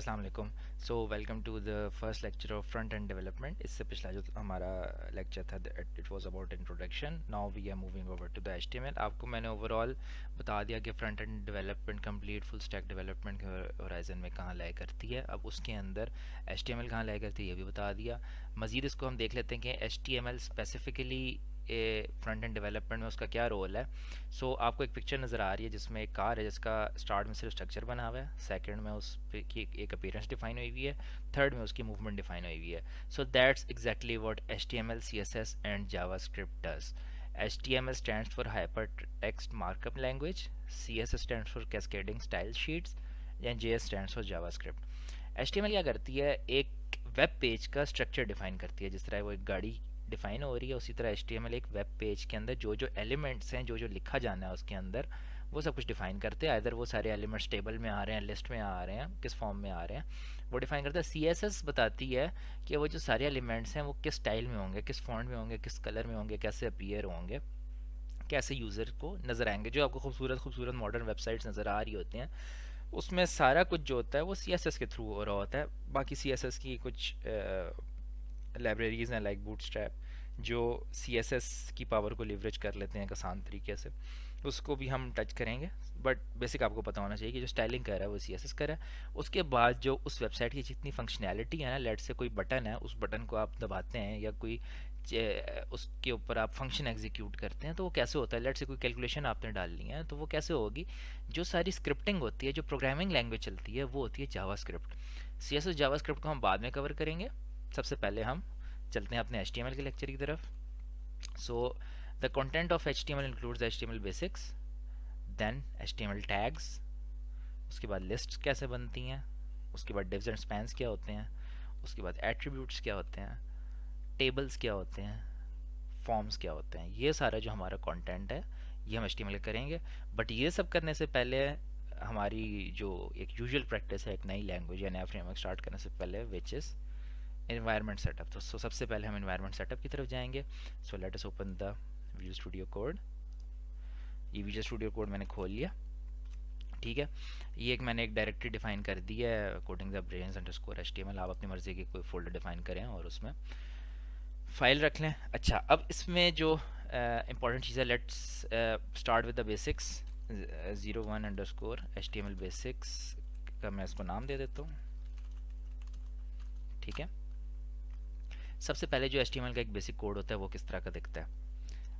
अस्सलाम वालेकुम। So welcome to the first lecture of front end development. इससे पिछला जो हमारा लेक्चर था it was about introduction. Now we are moving over to the HTML. आपको मैंने ओवरऑल बता दिया कि front end development complete full stack development के होराइजन में कहाँ लाई करती है। अब उसके अंदर एचटीएमएल कहाँ लाई करती है ये भी बता दिया। मज़ीद इसको हम देख लेते हैं कि HTML specifically front end development में उसका क्या रोल है। आपको एक पिक्चर नज़र आ रही है जिसमें एक कार है जिसका स्टार्ट में सिर्फ स्ट्रक्चर बना हुआ है, सेकंड में उस की एक अपीयरेंस डिफाइन हुई हुई है, थर्ड में उसकी मूवमेंट डिफाइन हुई हुई है। So that's exactly what HTML, CSS and JavaScript does. HTML stands for Hypertext Markup Language, CSS stands for Cascading Style Sheets, and JS stands for JavaScript. HTML क्या करती है, एक वेब पेज का structure define करती है। जिस तरह वो एक गाड़ी डिफाइन हो रही है, उसी तरह HTML एक वेब पेज के अंदर जो जो एलिमेंट्स हैं, जो जो लिखा जाना है उसके अंदर, वो सब कुछ डिफाइन करते हैं। इधर वो सारे एलिमेंट्स टेबल में आ रहे हैं, लिस्ट में आ रहे हैं, किस फॉर्म में आ रहे हैं, वो डिफाइन करता है। CSS बताती है कि वो जो सारे एलिमेंट्स हैं वो किस स्टाइल में होंगे, किस फॉन्ट में होंगे, किस कलर में होंगे, कैसे अपीयर होंगे, कैसे यूज़र को नज़र आएंगे। जो आपको खूबसूरत खूबसूरत मॉडर्न वेबसाइट्स नज़र आ रही होती हैं, उसमें सारा कुछ जो होता है वो CSS के थ्रू हो रहा होता है। बाकी CSS की कुछ लाइब्रेरीज़ हैं लाइक बूटस्ट्रैप, जो CSS की पावर को लिवरेज कर लेते हैं एक आसान तरीके से, उसको भी हम टच करेंगे। बट बेसिक आपको पता होना चाहिए कि जो स्टाइलिंग कर रहा है वो CSS कर रहा है। उसके बाद जो उस वेबसाइट की जितनी फंक्शनैलिटी है ना, लेट से कोई बटन है, उस बटन को आप दबाते हैं या कोई उसके ऊपर आप फंक्शन एग्जीक्यूट करते हैं, तो वो कैसे होता है। लेट से कोई कैलकुलेशन आपने डालनी है तो वो कैसे होगी। जो सारी स्क्रिप्टिंग होती है, जो प्रोग्रामिंग लैंग्वेज चलती है, वो होती है जावास्क्रिप्ट। CSS जावास्क्रिप्ट को हम बाद में कवर करेंगे। सबसे पहले हम चलते हैं अपने HTML के लेक्चर की तरफ। So the content of HTML includes HTML basics, then HTML tags, उसके बाद लिस्ट्स कैसे बनती हैं, उसके बाद डिव्स एंड स्पैन्स क्या होते हैं, उसके बाद एट्रीब्यूट्स क्या होते हैं, टेबल्स क्या होते हैं, फॉर्म्स क्या होते हैं। ये सारा जो हमारा कंटेंट है ये हम HTML करेंगे। बट ये सब करने से पहले हमारी जो एक यूजुअल प्रैक्टिस है, एक नई लैंग्वेज या नया फ्रेमवर्क स्टार्ट करने से पहले, विच इज़ एनवायरनमेंट सेटअप। तो सबसे पहले हम एनवायरनमेंट सेटअप की तरफ जाएंगे। So let us open the visual studio code. ये विजुअल स्टूडियो कोड मैंने खोल लिया, ठीक है। ये एक मैंने एक डायरेक्टरी डिफाइन कर दी है, coding the brains underscore HTML। आप अपनी मर्जी की कोई फोल्डर डिफाइन करें और उसमें फाइल रख लें। अच्छा, अब इसमें जो इंपॉर्टेंट चीज़ है, let's start with the basics. 01 underscore HTML basics का मैं इसको नाम दे देता हूँ, ठीक है। सबसे पहले जो HTML का एक बेसिक कोड होता है वो किस तरह का दिखता है।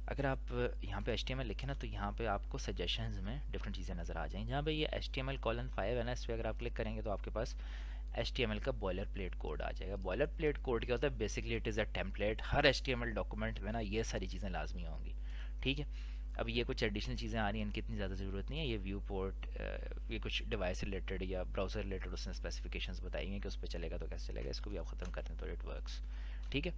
अगर आप यहाँ पे HTML लिखें ना, तो यहाँ पे आपको सजेशंस में डिफरेंट चीज़ें नज़र आ जाएंगी। जहाँ पे ये HTML:5 है ना, इस पर अगर आप क्लिक करेंगे तो आपके पास HTML का बॉयलर प्लेट कोड आ जाएगा। बॉयलर प्लेट कोड क्या होता है, basically it is a template. Her HTML document में ना ये सारी चीज़ें लाजमी होंगी, ठीक है। अब ये कुछ एडिशनल चीज़ें आ रही हैं, इनकी इतनी ज़्यादा ज़रूरत नहीं है। ये व्यू पोर्ट, ये कुछ डिवाइस रिलेटेड या ब्राउज़र रिलेटेड उसने स्पेसिफिकेशंस बताई हैं कि उस पर चलेगा तो कैसे चलेगा। इसको भी आप ख़त्म कर दें तो इट वर्क्स, ठीक है।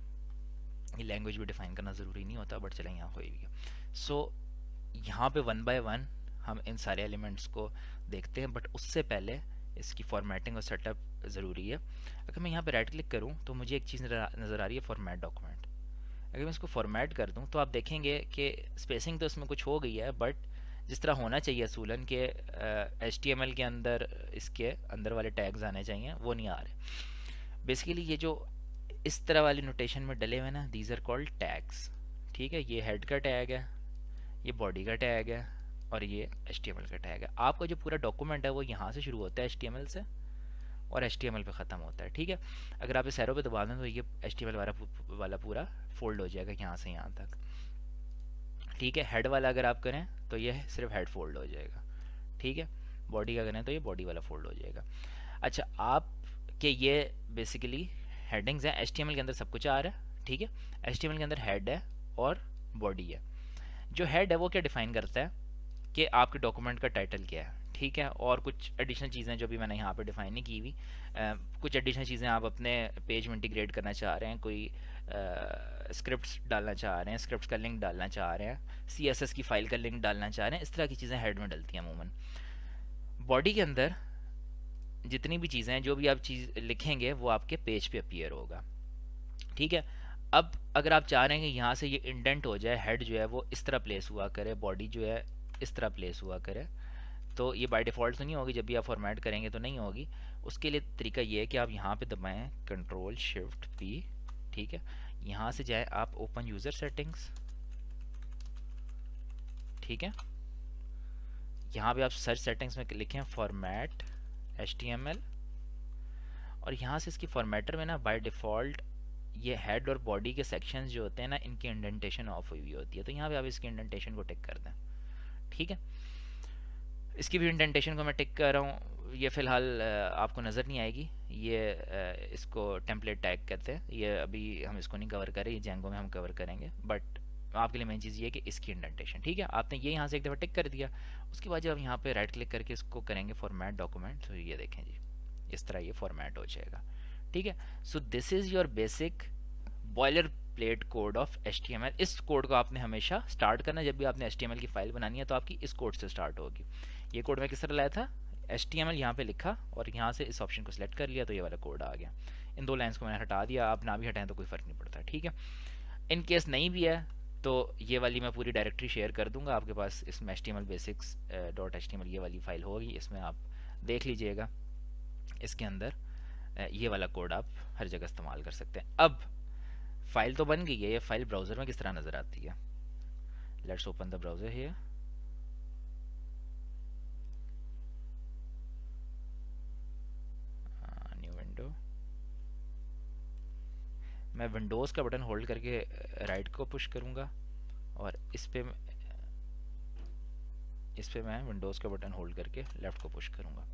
ये लैंग्वेज भी डिफाइन करना ज़रूरी नहीं होता, बट चलें यहाँ कोई भी है। यहाँ पे 1 बाय 1 हम इन सारे एलिमेंट्स को देखते हैं, बट उससे पहले इसकी फॉर्मेटिंग और सेटअप ज़रूरी है। अगर मैं यहाँ पे राइट क्लिक करूँ तो मुझे एक चीज़ नज़र आ रही है, फॉर्मेट डॉक्यूमेंट। अगर मैं इसको फॉर्मेट कर दूँ तो आप देखेंगे कि स्पेसिंग तो इसमें कुछ हो गई है, बट जिस तरह होना चाहिए असूलन के HTML के अंदर इसके अंदर वाले टैग्स आने चाहिए, वो नहीं आ रहे। बेसिकली ये जो इस तरह वाली नोटेशन में डले हुए ना, दीज आर कॉल्ड टैग्स, ठीक है। ये हेड का टैग है, ये बॉडी का टैग है, और ये HTML का टैग है। आपका जो पूरा डॉक्यूमेंट है वो यहाँ से शुरू होता है HTML से और HTML पे ख़त्म होता है, ठीक है। अगर आप इस एरो पे दबा दें तो ये HTML वाला पूरा फोल्ड हो जाएगा यहाँ से यहाँ तक, ठीक है। हेड वाला अगर आप करें तो ये सिर्फ हेड फोल्ड हो जाएगा, ठीक है। बॉडी का करें तो ये बॉडी वाला फोल्ड हो जाएगा। अच्छा, आप के ये बेसिकली हेडिंग्स हैं। HTML के अंदर सब कुछ आ रहा है, ठीक है। HTML के अंदर हेड है और बॉडी है। जो हेड है वो क्या डिफाइन करता है कि आपके डॉक्यूमेंट का टाइटल क्या है, ठीक है। और कुछ एडिशनल चीज़ें जो भी मैंने यहाँ पे डिफाइन नहीं की हुई, कुछ एडिशनल चीज़ें आप अपने पेज में इंटीग्रेट करना चाह रहे हैं, कोई स्क्रिप्ट्स डालना चाह रहे हैं, स्क्रिप्ट्स का लिंक डालना चाह रहे हैं, CSS की फ़ाइल का लिंक डालना चाह रहे हैं, इस तरह की चीज़ें हेड में डलती हैं अमूमन। बॉडी के अंदर जितनी भी चीज़ें हैं, जो भी आप चीज़ लिखेंगे वो आपके पेज पे अपीयर होगा, ठीक है। अब अगर आप चाह रहे हैं कि यहाँ से ये इंडेंट हो जाए, हेड जो है वो इस तरह प्लेस हुआ करे, बॉडी जो है इस तरह प्लेस हुआ करे, तो ये बाय डिफ़ॉल्ट तो नहीं होगी, जब भी आप फॉर्मेट करेंगे तो नहीं होगी। उसके लिए तरीका ये है कि आप यहाँ पे दबाएं कंट्रोल शिफ्ट पी, ठीक है। यहाँ से जाएं आप ओपन यूज़र सेटिंग्स, ठीक है। यहाँ पे आप सर्च सेटिंग्स में लिखें फॉर्मेट HTML, और यहाँ से इसकी फॉर्मेटर में ना बाय डिफ़ॉल्ट ये हेड और बॉडी के सेक्शंस जो होते हैं ना, इनकी इंडेंटेशन ऑफ हुई हुई होती है, तो यहाँ पे आप इसकी इंडेंटेशन को टिक कर दें, ठीक है। इसकी भी इंडेंटेशन को मैं टिक कर रहा हूँ, ये फ़िलहाल आपको नज़र नहीं आएगी, ये इसको टेम्पलेट टैग कहते हैं, ये अभी हम इसको नहीं कवर करें, ये जेंगो में हम कवर करेंगे, बट आपके लिए मेन चीज़ ये है कि इसकी इंडेंटेशन, ठीक है। आपने ये यहाँ से एक दफ़ा टिक कर दिया, उसके बाद जब आप यहाँ पे राइट क्लिक करके इसको करेंगे फॉर्मेट डॉक्यूमेंट, तो ये देखें जी, इस तरह ये फॉर्मेट हो जाएगा, ठीक है। So this is your basic boiler plate code of HTML। इस कोड को आपने हमेशा स्टार्ट करना है, जब भी आपने HTML की फाइल बनानी है तो आपकी इस कोड से स्टार्ट होगी। ये कोड मैं किस तरह लाया था, HTML यहाँ पे लिखा और यहाँ से इस ऑप्शन को सिलेक्ट कर लिया तो ये वाला कोड आ गया। इन दो लाइंस को मैंने हटा दिया, आप ना भी हटाएं तो कोई फ़र्क नहीं पड़ता, ठीक है। इन केस नहीं भी है तो ये वाली मैं पूरी डायरेक्टरी शेयर कर दूंगा आपके पास, इसमें HTML basics .html ये वाली फ़ाइल होगी, इसमें आप देख लीजिएगा। इसके अंदर ये वाला कोड आप हर जगह इस्तेमाल कर सकते हैं। अब फाइल तो बन गई है, ये फाइल ब्राउज़र में किस तरह नज़र आती है, let's open the browser here. New window, मैं विंडोज़ का बटन होल्ड करके राइट को पुश करूँगा और इस पे मैं विंडोज़ का बटन होल्ड करके लेफ़्ट को पुश करूँगा,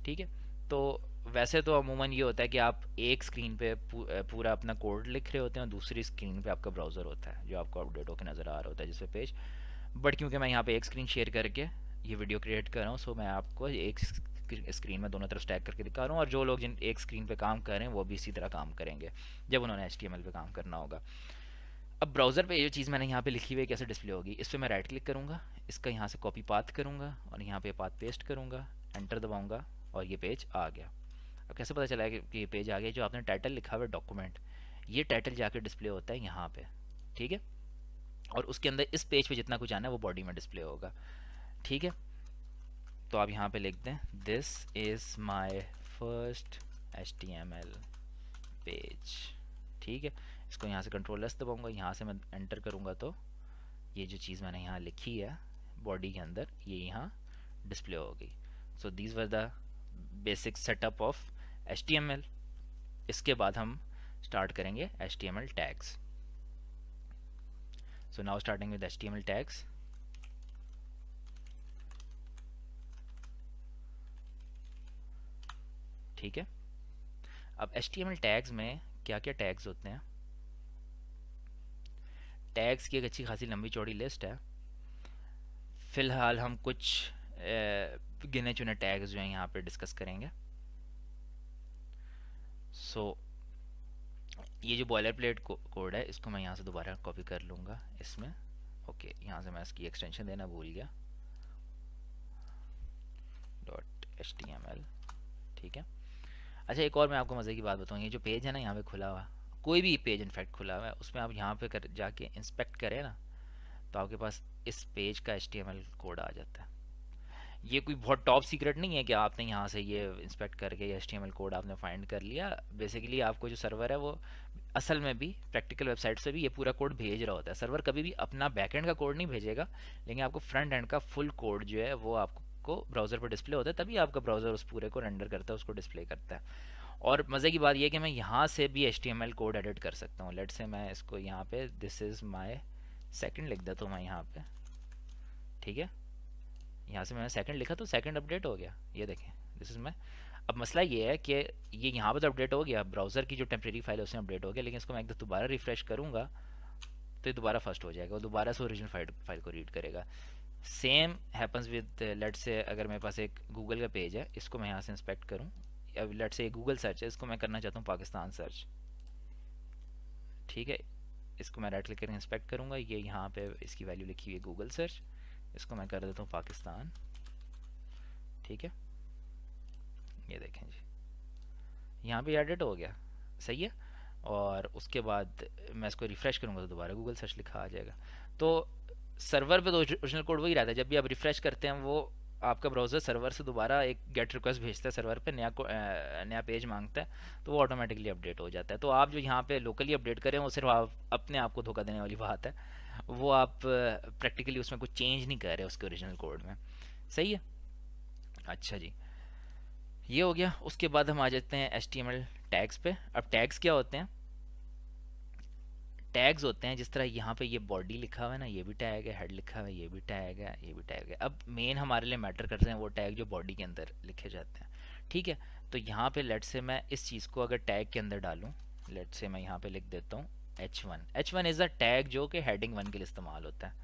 ठीक है। तो वैसे तो अमूमन ये होता है कि आप एक स्क्रीन पे पूरा अपना कोड लिख रहे होते हैं और दूसरी स्क्रीन पे आपका ब्राउज़र होता है जो आपको अपडेट होकर नज़र आ रहा होता है जिस पे पेज, बट क्योंकि मैं यहाँ पे एक स्क्रीन शेयर करके ये वीडियो क्रिएट कर रहा हूँ, सो मैं आपको एक स्क्रीन में दोनों तरफ स्टैक करके दिखा रहा हूँ, और जो लोग जिन एक स्क्रीन पे काम कर रहे हैं वो भी इसी तरह काम करेंगे जब उन्होंने HTML पे काम करना होगा। अब ब्राउज़र पे ये चीज़ मैंने यहाँ पे लिखी हुई है कैसे डिस्प्ले होगी, इस पर मैं राइट क्लिक करूँगा, इसका यहाँ से कॉपी पाथ करूँगा और यहाँ पे पाथ पेस्ट करूँगा, एंटर दबाऊँगा और ये पेज आ गया। अब कैसे पता चला है कि ये पेज आ गया, जो आपने टाइटल लिखा हुआ है डॉक्यूमेंट, ये टाइटल जाके डिस्प्ले होता है यहाँ पे, ठीक है। और उसके अंदर इस पेज पे जितना कुछ आना है वो बॉडी में डिस्प्ले होगा, ठीक है। तो आप यहाँ पे लिख दें this is my first HTML page, ठीक है। इसको यहाँ से कंट्रोल S दबाऊँगा, यहाँ से मैं एंटर करूँगा तो ये जो चीज़ मैंने यहाँ लिखी है बॉडी के अंदर ये यहाँ डिस्प्ले हो गई। So these were the basic setup of HTML। इसके बाद हम स्टार्ट करेंगे HTML tags. So now starting with HTML tags. ठीक है, अब HTML टैग्स में क्या क्या टैग्स होते हैं, टैग्स की एक अच्छी खासी लंबी चौड़ी लिस्ट है। फ़िलहाल हम कुछ गिने चुने टैग्स जो हैं यहाँ पे डिस्कस करेंगे। सो ये जो बॉयलर प्लेट कोड है इसको मैं यहाँ से दोबारा कॉपी कर लूँगा इसमें, ओके। यहाँ से मैं इसकी एक्सटेंशन देना भूल गया, .html, ठीक है। अच्छा, एक और मैं आपको मज़े की बात बताऊँ, ये जो पेज है ना यहाँ पे खुला हुआ, कोई भी पेज इनफैक्ट खुला हुआ है, उसमें आप यहाँ पे जाके इंस्पेक्ट करें ना तो आपके पास इस पेज का HTML कोड आ जाता है। ये कोई बहुत टॉप सीक्रेट नहीं है कि आपने यहाँ से ये इंस्पेक्ट करके ये HTML कोड आपने फाइंड कर लिया। बेसिकली आपको जो सर्वर है वो असल में भी प्रैक्टिकल वेबसाइट से भी ये पूरा कोड भेज रहा होता है। सर्वर कभी भी अपना बैकएंड का कोड नहीं भेजेगा, लेकिन आपको फ्रंट एंड का फुल कोड जो है वो आपको ब्राउज़र पर डिस्प्ले होता है, तभी आपका ब्राउज़र उस पूरे को रेंडर करता है, उसको डिस्प्ले करता है। और मज़े की बात यह है कि मैं यहाँ से भी HTML कोड एडिट कर सकता हूँ। लेट से मैं इसको यहाँ पे दिस इज़ माई सेकंड लिख देता हूँ मैं यहाँ पे, ठीक है। यहाँ से मैंने सेकंड लिखा तो सेकंड अपडेट हो गया, ये देखें दिस इज़ माई। अब मसला ये है कि ये यहाँ पे तो अपडेट हो गया, ब्राउज़र की जो टेम्प्रेरी फाइल है उसमें अपडेट हो गया, लेकिन इसको मैं एक दफ़ा दोबारा रिफ्रेश करूँगा तो ये दोबारा फर्स्ट हो जाएगा, वो दोबारा से ओरिजिनल फाइल को रीड करेगा। सेम हैपन्स विद लेट से अगर मेरे पास एक गूगल का पेज है, इसको मैं यहाँ से इंस्पेक्ट करूँ, अब लेट से गूगल सर्च है, इसको मैं करना चाहता हूँ पाकिस्तान सर्च, ठीक है। इसको मैं राइट क्लिक करके इंस्पेक्ट करूँगा, ये यहाँ पे इसकी वैल्यू लिखी हुई है गूगल सर्च, इसको मैं कर देता हूँ पाकिस्तान, ठीक है। ये देखें जी यहाँ पे एडिट हो गया, सही है। और उसके बाद मैं इसको रिफ़्रेश करूँगा तो दोबारा गूगल सर्च लिखा आ जाएगा। तो सर्वर पे तो ओरिजिनल कोड वही रहता है, जब भी आप रिफ़्रेश करते हैं वो आपका ब्राउज़र सर्वर से दोबारा एक गेट रिक्वेस्ट भेजता है सर्वर पे, नया पेज मांगता है, तो वो ऑटोमेटिकली अपडेट हो जाता है। तो आप जो यहाँ पे लोकली अपडेट करें वो सिर्फ आप अपने आप को धोखा देने वाली बात है। वो आप प्रैक्टिकली उसमें कुछ चेंज नहीं कर रहे उसके ओरिजिनल कोड में। सही है। अच्छा जी, ये हो गया। उसके बाद हम आ जाते हैं HTML टैग्स पे। अब टैग्स क्या होते हैं? टैग्स होते हैं जिस तरह यहाँ पे ये बॉडी लिखा हुआ है ना, ये भी टैग है, हेड लिखा हुआ है, ये भी टैग है, ये भी टैग है। अब मेन हमारे लिए मैटर करते हैं वो टैग जो बॉडी के अंदर लिखे जाते हैं। ठीक है। तो यहाँ पे लेट से मैं इस चीज़ को अगर टैग के अंदर डालूँ, लेट से मैं यहाँ पे लिख देता हूँ H1। H1 is a tag जो कि हेडिंग 1 के लिए इस्तेमाल होता है।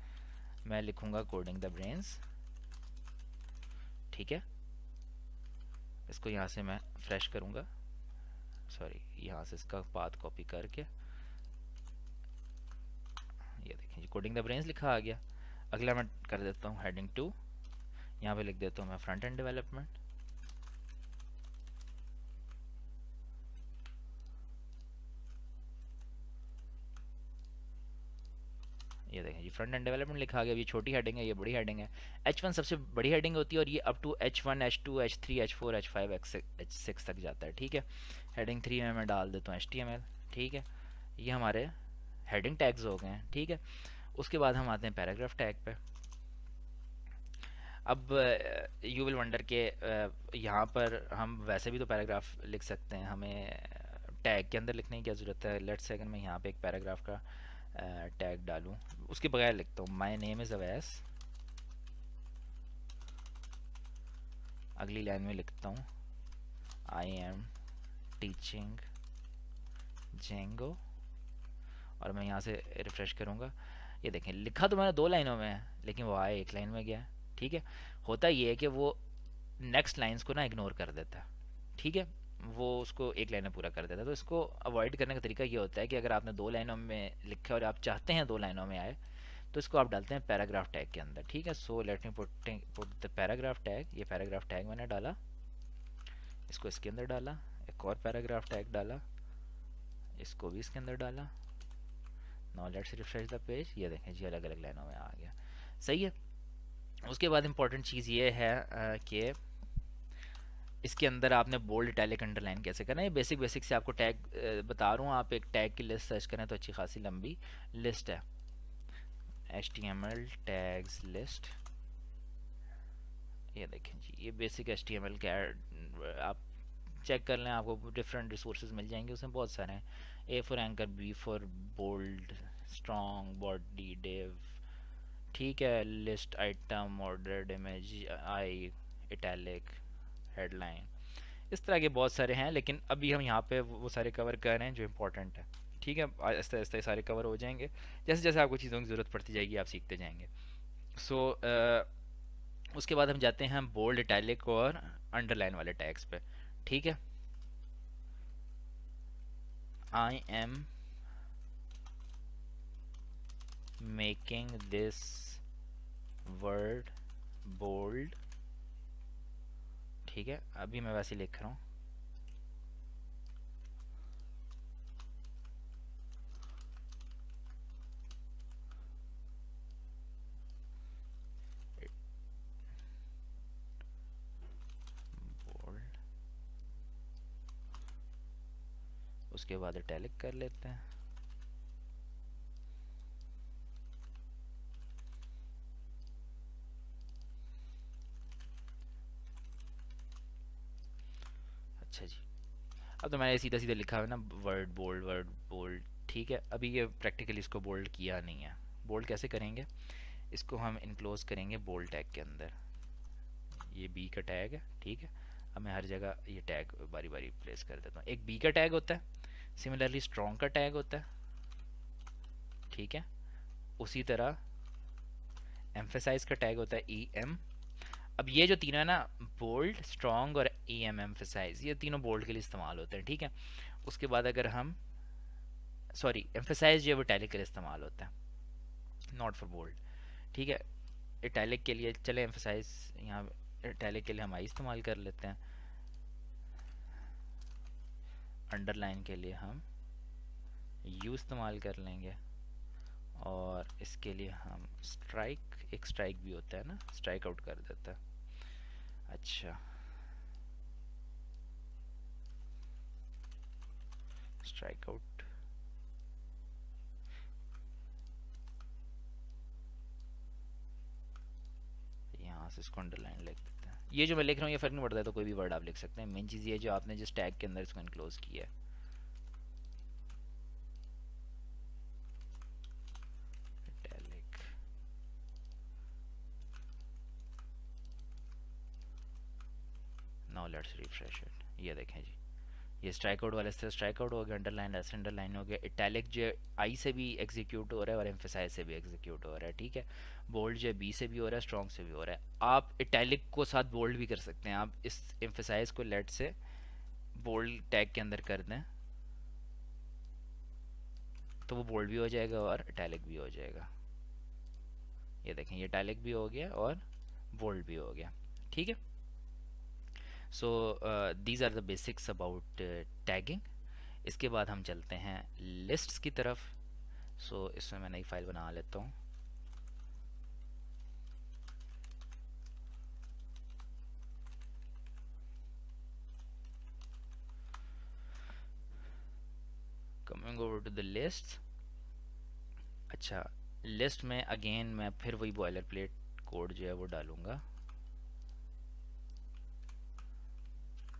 मैं लिखूँगा कोडिंग द ब्रेन्स। ठीक है। इसको यहाँ से मैं फ्रेश करूँगा, सॉरी यहाँ से इसका पाथ कॉपी करके, ये देखिए जी कोडिंग द ब्रेन्स लिखा आ गया। अगला मैं कर देता हूँ हेडिंग 2। यहाँ पे लिख देता हूँ मैं फ्रंट एंड डेवलपमेंट। ये देखें जी फ्रंट एंड डेवलपमेंट लिखा आ गया। ये छोटी हेडिंग है, ये बड़ी हेडिंग है। H1 सबसे बड़ी हेडिंग होती है और ये up to H1 H2 H3 H4 H5 H6 तक जाता है। ठीक है। हेडिंग 3 में मैं डाल देता हूँ HTML। ठीक है। ये हमारे हेडिंग टैग्स हो गए हैं। ठीक है। उसके बाद हम आते हैं पैराग्राफ टैग पे। अब यू विल वंडर के यहाँ पर हम वैसे भी तो पैराग्राफ लिख सकते हैं, हमें टैग के अंदर लिखने की क्या ज़रूरत है? लेट्स से अगर मैं यहाँ पे एक पैराग्राफ का टैग डालूँ, उसके बगैर लिखता हूँ माई नेम इज़ अवैस। अगली लाइन में लिखता हूँ आई एम टीचिंग जेंगो, और मैं यहाँ से रिफ़्रेश करूँगा। ये देखें लिखा तो मैंने 2 लाइनों में है, लेकिन वो आए 1 लाइन में गया है। ठीक है। होता ये है कि वो नेक्स्ट लाइंस को ना इग्नोर कर देता है। ठीक है। वो उसको 1 लाइन में पूरा कर देता है। तो इसको अवॉइड करने का तरीका ये होता है कि अगर आपने 2 लाइनों में लिखा है और आप चाहते हैं 2 लाइनों में आए, तो इसको आप डालते हैं पैराग्राफ टैग के अंदर। ठीक है। So let me put the paragraph tag. ये पैराग्राफ टैग मैंने डाला, इसको इसके अंदर डाला, एक और पैराग्राफ टैग डाला, इसको भी इसके अंदर डाला। Now let's refresh the page. ये देखें जी अलग अलग लाइनों में आ गया। सही है। उसके बाद इंपॉर्टेंट चीज़ ये है कि इसके अंदर आपने बोल्ड इटैलिक अंडरलाइन कैसे करना है। ये बेसिक बेसिक से आपको टैग बता रहा हूँ। आप एक टैग की लिस्ट सर्च करें तो अच्छी खासी लंबी लिस्ट है, HTML टैग्स लिस्ट। ये देखें जी ये बेसिक HTML का आप चेक कर लें, आपको डिफरेंट रिसोर्सेज मिल जाएंगे, उसमें बहुत सारे हैं। A for anchor, B for bold, strong, body, div. ठीक है। List, item, ordered, image, I, italic, headline, इस तरह के बहुत सारे हैं। लेकिन अभी हम यहाँ पे वो सारे कवर कर रहे हैं जो इम्पोर्टेंट है। ठीक है। आहिस्ता आहिस्ता ये सारे कवर हो जाएंगे, जैसे जैसे आपको चीज़ों की ज़रूरत पड़ती जाएगी आप सीखते जाएंगे। सो उसके बाद हम जाते हैं बोल्ड, इटैलिक और अंडरलाइन वाले टैग्स पे। ठीक है। I am making this word bold. ठीक है। अभी मैं वैसे लिख रहा हूँ। बोल्ड, उसके बाद इटैलिक कर लेते हैं। अच्छा जी। अब तो मैंने सीधा सीधा लिखा है ना वर्ड बोल्ड, वर्ड बोल्ड। ठीक है। अभी ये प्रैक्टिकली इसको बोल्ड किया नहीं है। बोल्ड कैसे करेंगे? इसको हम इनक्लोज करेंगे बोल्ड टैग के अंदर। ये बी का टैग है। ठीक है। अब मैं हर जगह ये टैग बारी बारी प्लेस कर देता हूँ। एक बी का टैग होता है, सिमिलरली स्ट्रॉन्ग का टैग होता है। ठीक है। उसी तरह एम्फेसाइज का टैग होता है EM। अब ये जो तीनों है ना, बोल्ड, स्ट्रॉन्ग और EM एम्फेसाइज, ये तीनों बोल्ड के लिए इस्तेमाल होते हैं। ठीक है। उसके बाद अगर हम, सॉरी एम्फेसाइज जो है वो इटैलिक के लिए इस्तेमाल होता है, नॉट फॉर बोल्ड। ठीक है। इटैलिक के लिए चले एम्फेसाइज, यहाँ इटैलिक के लिए हम आई इस्तेमाल कर लेते हैं। अंडरलाइन के लिए हम यू इस्तेमाल कर लेंगे, और इसके लिए हम स्ट्राइक, एक स्ट्राइक भी होता है ना, स्ट्राइक आउट कर देता है। अच्छा, स्ट्राइक आउट, यहाँ से इसको अंडरलाइन लिख देते हैं। ये जो मैं लिख रहा हूँ ये फ़र्क नहीं पड़ता है, तो कोई भी वर्ड आप लिख सकते हैं। मेन चीज़ ये जो आपने जिस टैग के अंदर इसको इनक्लोज किया है। Italic, now let's refresh it. ये देखें जी, ये स्ट्राइक आउट वाले से स्ट्राइक आउट हो गया, अंडरलाइन ऐसे अंडरलाइन हो गया, इटैलिक जो आई से भी एग्जीक्यूट हो रहा है और एम्फेसाइज से भी एग्जीक्यूट हो रहा है, ठीक है। बोल्ड जो बी से भी हो रहा है, स्ट्रॉन्ग से भी हो रहा है। आप इटैलिक को साथ बोल्ड भी कर सकते हैं। आप इस एम्फेसाइज को लेट से बोल्ड टैग के अंदर कर दें तो वो बोल्ड भी हो जाएगा और इटैलिक भी हो जाएगा। ये देखें, ये इटैलिक भी हो गया और बोल्ड भी हो गया, ठीक है। So these are the basics about tagging. इसके बाद हम चलते हैं लिस्ट्स की तरफ। सो इसमें मैं नई फाइल बना लेता हूँ। Coming over to the list. अच्छा, लिस्ट में अगेन मैं फिर वही बॉयलर प्लेट कोड जो है वो डालूंगा।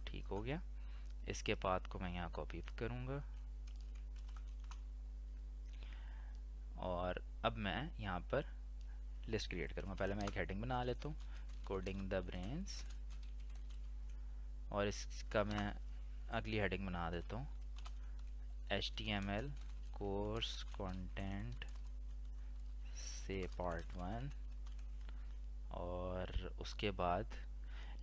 ठीक हो गया। इसके पाथ को मैं यहाँ कॉपी करूँगा और अब मैं यहाँ पर लिस्ट क्रिएट करूँगा। पहले मैं एक हेडिंग बना लेता हूँ, कोडिंग द ब्रेन्स, और इसका मैं अगली हेडिंग बना देता हूँ HTML कोर्स कंटेंट से पार्ट 1। और उसके बाद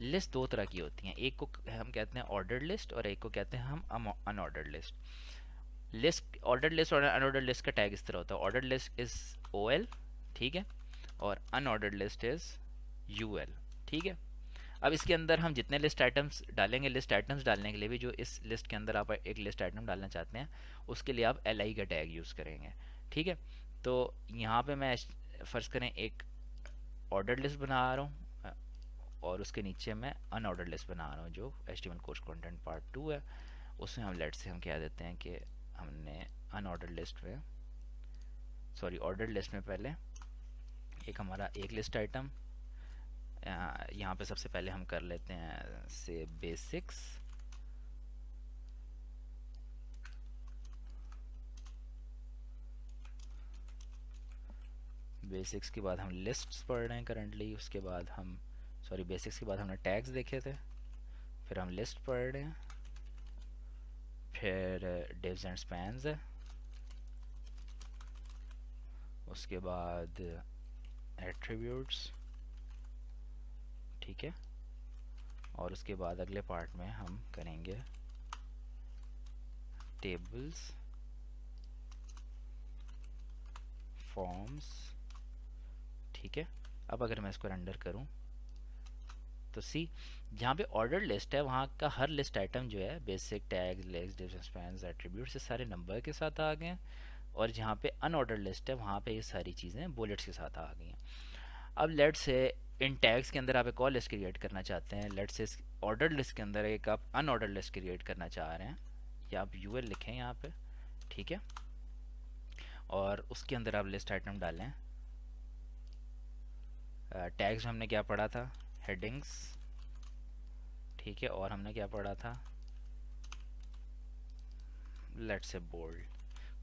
लिस्ट दो तरह की होती हैं, एक को हम कहते हैं ऑर्डर्ड लिस्ट और एक को कहते हैं हम unordered list. List, ordered list और अनऑर्डर्ड लिस्ट का टैग इस तरह होता है, ऑर्डर्ड लिस्ट इज OL, ठीक है, और अनऑर्डर्ड लिस्ट इज UL, ठीक है। अब इसके अंदर हम जितने लिस्ट आइटम्स डालेंगे, लिस्ट आइटम्स डालने के लिए भी जो इस लिस्ट के अंदर आप एक लिस्ट आइटम डालना चाहते हैं उसके लिए आप LI का टैग यूज़ करेंगे, ठीक है। तो यहाँ पे मैं फ़र्ज़ करें एक ऑर्डर्ड लिस्ट बना रहा हूँ और उसके नीचे मैं अनऑर्डर्ड लिस्ट बना रहा हूँ जो HTML कोर्स कंटेंट पार्ट 2 है। उसमें हम लेट से हम कह देते हैं कि हमने अनऑर्डर्ड लिस्ट में, सॉरी ऑर्डर्ड लिस्ट में पहले एक हमारा एक लिस्ट आइटम, यहाँ पे सबसे पहले हम कर लेते हैं से बेसिक्स, बेसिक्स के बाद हम लिस्ट्स पढ़ रहे हैं करंटली, उसके बाद हम, सॉरी बेसिक्स के बाद हमने टैग्स देखे थे, फिर हम लिस्ट पढ़ रहे हैं, फिर डिव्स एंड स्पैन्स है, उसके बाद एट्रीब्यूट्स, ठीक है, और उसके बाद अगले पार्ट में हम करेंगे टेबल्स, फॉर्म्स, ठीक है। अब अगर मैं इसको रेंडर करूं तो सी, जहाँ पे ऑर्डर लिस्ट है वहाँ का हर लिस्ट आइटम जो है basic tags legs divs spans attributes से सारे नंबर के साथ आ गए हैं, और जहाँ पे अनऑर्डर लिस्ट है वहाँ पे ये सारी चीज़ें बुलेट्स के साथ आ गई हैं। अब लेट से इन टैग्स के अंदर आप एक और लिस्ट क्रिएट करना चाहते हैं, लेट से ऑर्डर लिस्ट के अंदर एक आप अनऑर्डर लिस्ट क्रिएट करना चाह रहे हैं, या आप UL लिखें यहाँ पे, ठीक है, और उसके अंदर आप लिस्ट आइटम डालें। टैग्स में हमने क्या पढ़ा था, हेडिंग्स, ठीक है, और हमने क्या पढ़ा था, लेट से बोल्ड,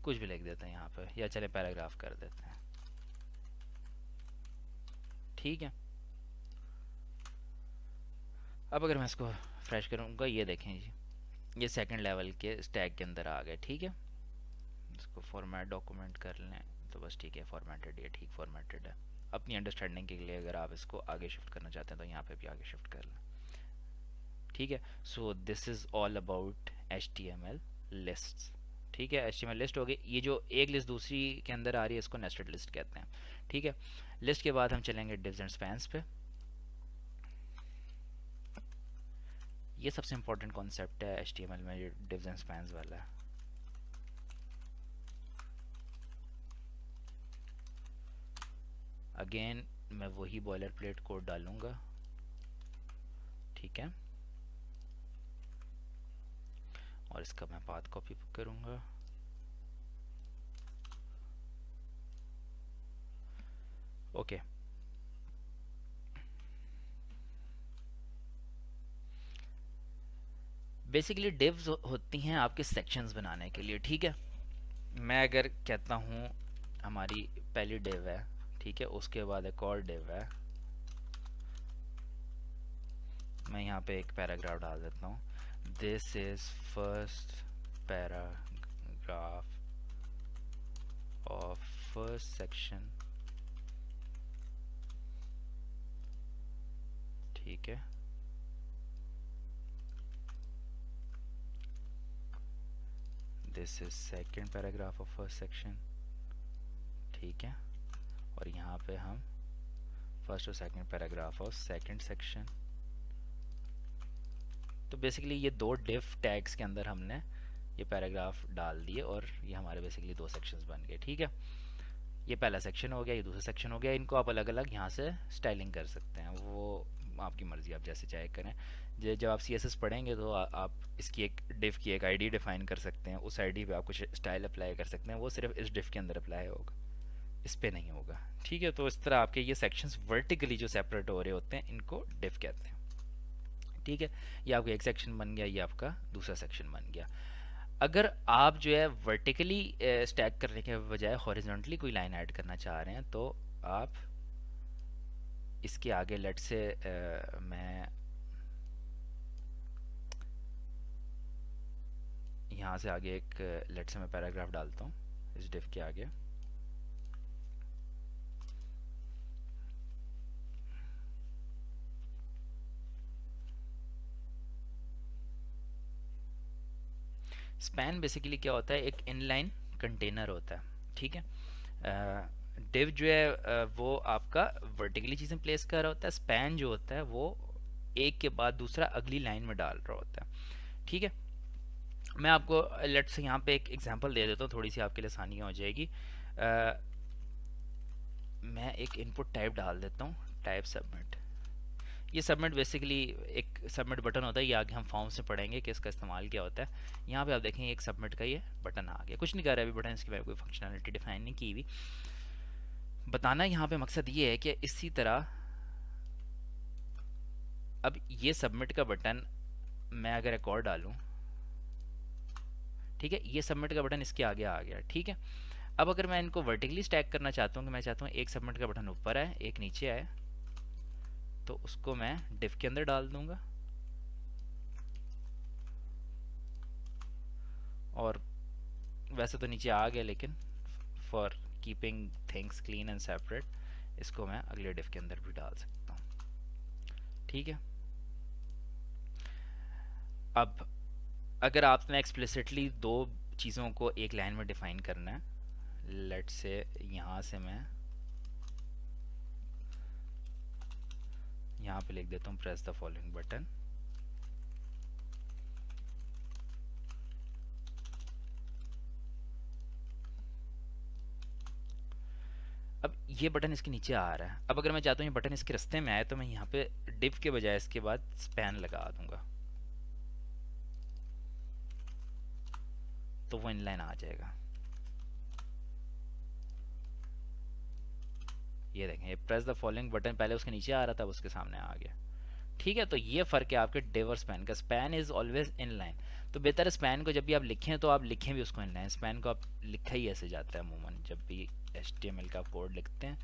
कुछ भी लिख देते हैं यहाँ पे, या चले पैराग्राफ कर देते हैं, ठीक है। अब अगर मैं इसको फ्रेश करूँगा, ये देखें जी, ये सेकंड लेवल के टैग के अंदर आ गए, ठीक है। इसको फॉर्मेट डॉक्यूमेंट कर लें तो बस ठीक है, फॉर्मेटेड, ये ठीक फॉर्मेटेड है। अपनी अंडरस्टैंडिंग के लिए अगर आप इसको आगे शिफ्ट करना चाहते हैं तो यहाँ पे भी आगे शिफ्ट कर लें, ठीक है। So this is all about HTML lists, ठीक है। HTML लिस्ट हो गई, ये जो एक लिस्ट दूसरी के अंदर आ रही है इसको नेस्टेड लिस्ट कहते हैं, ठीक है। लिस्ट के बाद हम चलेंगे डिव्स एंड स्पैन्स पे। ये सबसे इंपॉर्टेंट कॉन्सेप्ट है HTML में, ये डिव्स एंड स्पैन्स वाला है। अगेन मैं वही बॉयलर प्लेट कोड डालूंगा, ठीक है, और इसका मैं पाथ कॉपी करूँगा। ओके, बेसिकली डिव्स होती हैं आपके सेक्शंस बनाने के लिए। ठीक है, मैं अगर कहता हूँ हमारी पहली डिव है, ठीक है, उसके बाद एक और डिव है, मैं यहाँ पे एक पैराग्राफ डाल देता हूँ, this is first paragraph of first section. ठीक है, this is second paragraph of first section. ठीक है, और यहाँ पे हम फर्स्ट और second paragraph of second section. तो बेसिकली ये दो डिव टैग्स के अंदर हमने ये पैराग्राफ डाल दिए और ये हमारे बेसिकली दो सेक्शंस बन गए। ठीक है, ये पहला सेक्शन हो गया, ये दूसरा सेक्शन हो गया। इनको आप अलग अलग यहाँ से स्टाइलिंग कर सकते हैं, वो आपकी मर्ज़ी, आप जैसे चाहे करें। जब आप CSS पढ़ेंगे तो आप इसकी एक डिव की एक आईडी डिफाइन कर सकते हैं, उस आईडी पे आप कुछ स्टाइल अप्लाई कर सकते हैं, वो सिर्फ इस डिव के अंदर अप्लाई होगा, इस पे नहीं होगा। ठीक है, तो इस तरह आपके ये सेक्शंस वर्टिकली जो सेपरेट हो रहे होते हैं इनको डिव कहते हैं। ठीक है, ये आपका एक सेक्शन बन गया, ये आपका दूसरा सेक्शन बन गया। अगर आप जो है वर्टिकली स्टैक करने के बजाय हॉरिजॉन्टली कोई लाइन ऐड करना चाह रहे हैं तो आप इसके आगे लेट से मैं यहाँ से आगे एक लेट से मैं पैराग्राफ डालता हूँ इस डिव के आगे। स्पैन बेसिकली क्या होता है, एक इनलाइन कंटेनर होता है। ठीक है, डिव जो है वो आपका वर्टिकली चीज़ें प्लेस कर रहा होता है, स्पैन जो होता है वो एक के बाद दूसरा अगली लाइन में डाल रहा होता है। ठीक है, मैं आपको लेट से यहाँ पे एक एग्जांपल दे देता हूँ, थोड़ी सी आपके लिए आसानी हो जाएगी। मैं एक इनपुट टाइप डाल देता हूँ, टाइप सबमिट। ये सबमिट बेसिकली एक सबमिट बटन होता है, ये आगे हम फॉर्म से पढ़ेंगे कि इसका इस्तेमाल क्या होता है। यहाँ पे आप देखेंगे एक सबमिट का ये बटन आ गया, कुछ नहीं कर रहा है अभी बटन, इसके बारे में कोई फंक्शनैलिटी डिफाइन नहीं की हुई। बताना यहाँ पे मकसद ये है कि इसी तरह अब ये सबमिट का बटन मैं अगर एक और डालूँ, ठीक है, ये सबमिट का बटन इसके आगे आ गया। ठीक है, अब अगर मैं इनको वर्टिकली स्टैक करना चाहता हूँ कि मैं चाहता हूँ एक सबमिट का बटन ऊपर आए एक नीचे आए, तो उसको मैं डिव के अंदर डाल दूंगा और वैसे तो नीचे आ गया, लेकिन for keeping things clean and separate इसको मैं अगले डिव के अंदर भी डाल सकता हूँ। ठीक है, अब अगर आपने एक्सप्लिसिटली दो चीज़ों को एक लाइन में डिफाइन करना है, लेट से यहाँ से मैं यहाँ पे लिख देता हूँ प्रेस द फॉलोइंग बटन। अब ये बटन इसके नीचे आ रहा है, अब अगर मैं चाहता हूँ ये बटन इसके रास्ते में आए तो मैं यहाँ पे डिव के बजाय इसके बाद स्पैन लगा दूंगा, तो वो इनलाइन आ जाएगा। ये देखें, ये प्रेस द फॉलोइंग बटन पहले उसके नीचे आ रहा था, उसके सामने आ गया। ठीक है, तो ये फ़र्क है आपके डिव और स्पैन का। Span is always in line, तो बेहतर है स्पैन को जब भी आप लिखें तो आप लिखें भी उसको इन लाइन। स्पैन को आप लिखा ही ऐसे जाता है अमूमन, जब भी HTML का कोड लिखते हैं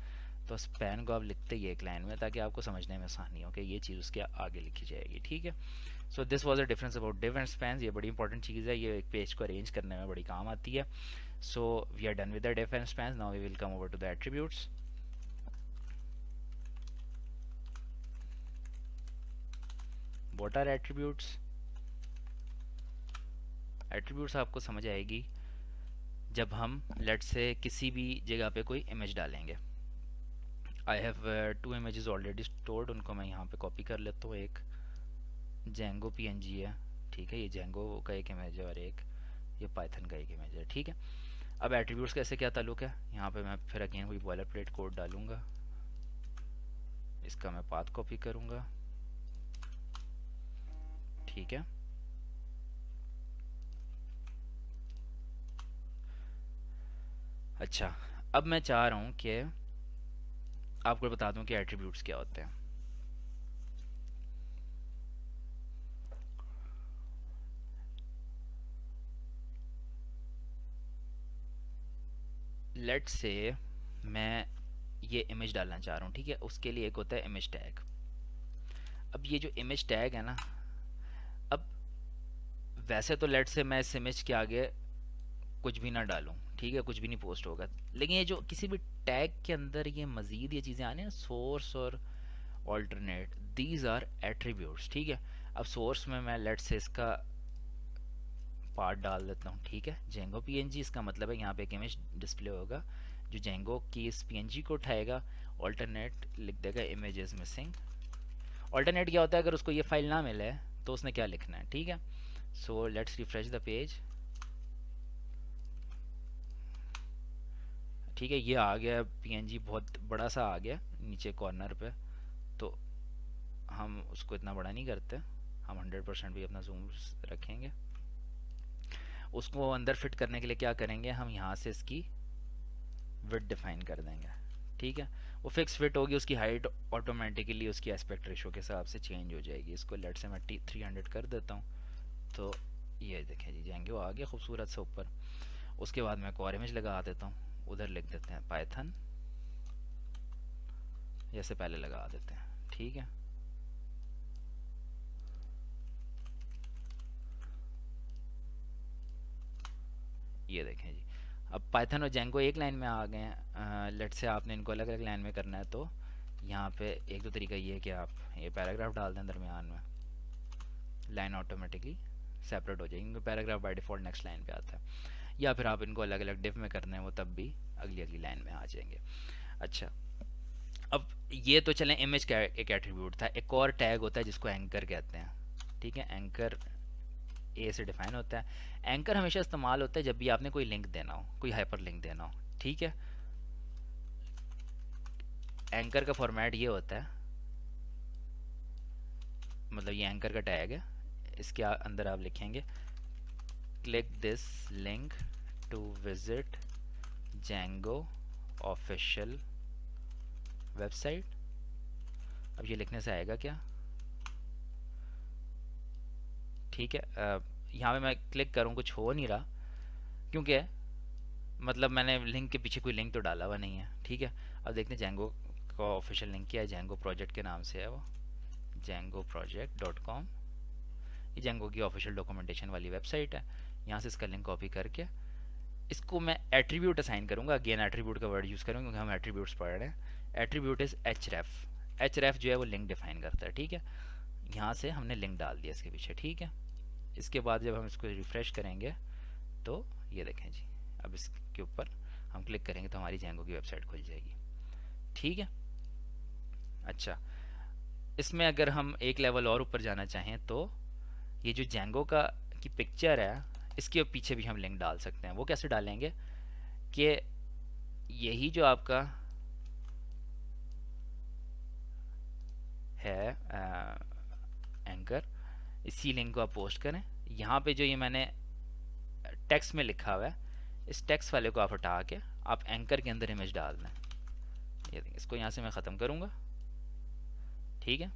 तो स्पैन को आप लिखते ही एक लाइन में, ताकि आपको समझने में आसानी हो कि ये चीज़ उसके आगे लिखी जाएगी। ठीक है, so this was a difference about div and span. ये बड़ी इंपॉर्टेंट चीज़ है, ये एक पेज को अरेंज करने में बड़ी काम आती है। So we are done with the div and span, now we will come over to the attributes. What are attributes? Attributes आपको समझ आएगी जब हम लेट से किसी भी जगह पे कोई इमेज डालेंगे। I have 2 images already stored, उनको मैं यहाँ पे कॉपी कर लेता हूँ। एक जेंगो PNG है, ठीक है, ये जेंगो का एक इमेज है और एक ये पाइथन का एक इमेज है। ठीक है, अब एट्रीब्यूट्स का ऐसे क्या ताल्लुक है, यहाँ पे मैं फिर अगेन कोई बॉयलर प्लेट कोड डालूंगा, इसका मैं पाथ कॉपी करूँगा ठीक है। अच्छा, अब मैं चाह रहा हूँ कि आपको बता दूं कि एट्रीब्यूट्स क्या होते हैं। लेट्स से मैं ये इमेज डालना चाह रहा हूँ, ठीक है। उसके लिए एक होता है इमेज टैग। अब ये जो इमेज टैग है ना, अब वैसे तो लेट्स से मैं इस इमेज के आगे कुछ भी ना डालूं, ठीक है, कुछ भी नहीं पोस्ट होगा। लेकिन ये जो किसी भी टैग के अंदर ये मजीद ये चीज़ें आने हैं, सोर्स और ऑल्टरनेट, दीज आर एट्रीब्यूट्स, ठीक है। अब सोर्स में मैं लेट्स से इसका पार्ट डाल देता हूँ, ठीक है, जेंगो पीएनजी। इसका मतलब है यहाँ पे एक इमेज डिस्प्ले होगा जो जेंगो की इस पीएनजी को उठाएगा। ऑल्टरनेट लिख देगा इमेज इज मिसिंग। ऑल्टरनेट क्या होता है, अगर उसको ये फाइल ना मिले तो उसने क्या लिखना है, ठीक है। So let's refresh the page. ठीक है, ये आ गया पीएनजी, बहुत बड़ा सा आ गया नीचे कॉर्नर पे। तो हम उसको इतना बड़ा नहीं करते, हम 100% भी अपना जूम रखेंगे। उसको अंदर फिट करने के लिए क्या करेंगे, हम यहाँ से इसकी विड्थ डिफाइन कर देंगे, ठीक है। वो फिक्स फिट होगी, उसकी हाइट ऑटोमेटिकली उसकी एस्पेक्ट रेशो के हिसाब से चेंज हो जाएगी। इसको लेट से मैं 300 कर देता हूँ। तो ये देखें जी, जेंगो आ गया खूबसूरत से ऊपर। उसके बाद मैं एक और इमेज लगा देता हूँ, उधर लिख देते हैं पाइथन, जैसे पहले लगा देते हैं, ठीक है। ये देखें जी, अब पाइथन और जेंगो एक लाइन में आ गए हैं। लेट से आपने इनको अलग अलग लाइन में करना है, तो यहाँ पे एक दो तरीका ये है कि आप ये पैराग्राफ डाल दें दरमियान में, लाइन ऑटोमेटिकली सेपरेट हो जाएगी, क्योंकि paragraph by default next line पे आता है। या फिर आप इनको अलग अलग डिव में करने हैं, वो तब भी अगली अगली लाइन में आ जाएंगे। अच्छा, अब ये तो चलें इमेज का एक एट्रीब्यूट था। एक और टैग होता है जिसको एंकर कहते हैं, ठीक है। एंकर ए से डिफाइन होता है। एंकर हमेशा इस्तेमाल होता है जब भी आपने कोई लिंक देना हो, कोई हाइपर लिंक देना हो, ठीक है। एंकर का फॉर्मेट ये होता है, मतलब ये एंकर का टैग है। इसके अंदर आप लिखेंगे click this link to visit Django official website. अब ये लिखने से आएगा क्या, ठीक है। यहाँ पे मैं क्लिक करूँ, कुछ हो नहीं रहा, क्योंकि मतलब मैंने लिंक के पीछे कोई लिंक तो डाला हुआ नहीं है, ठीक है। अब देखते हैं जेंगो का ऑफिशियल लिंक क्या है। जेंगो प्रोजेक्ट के नाम से है वो, jangoproject.com। ये जेंगो की ऑफिशियल डॉक्यूमेंटेशन वाली वेबसाइट है। यहाँ से इसका लिंक कॉपी करके इसको मैं एट्रीब्यूट असाइन करूँगा। अगेन एट्रीब्यूट का वर्ड यूज़ करूँगा क्योंकि हम एट्रीब्यूट्स पढ़ रहे हैं। एट्रीब्यूट इज़ एच रेफ जो है वो लिंक डिफाइन करता है, ठीक है। यहाँ से हमने लिंक डाल दिया इसके पीछे, ठीक है। इसके बाद जब हम इसको रिफ़्रेश करेंगे तो ये देखें जी, अब इसके ऊपर हम क्लिक करेंगे तो हमारी जेंगो की वेबसाइट खुल जाएगी, ठीक है। अच्छा, इसमें अगर हम एक लेवल और ऊपर जाना चाहें तो ये जो जेंगो का की पिक्चर है, इसके पीछे भी हम लिंक डाल सकते हैं। वो कैसे डालेंगे कि यही जो आपका है एंकर, इसी लिंक को आप पोस्ट करें। यहाँ पे जो ये मैंने टेक्स्ट में लिखा हुआ है, इस टेक्स्ट वाले को आप हटा के आप एंकर के अंदर इमेज डाल दें। ये देखिए, इसको यहाँ से मैं ख़त्म करूँगा, ठीक है।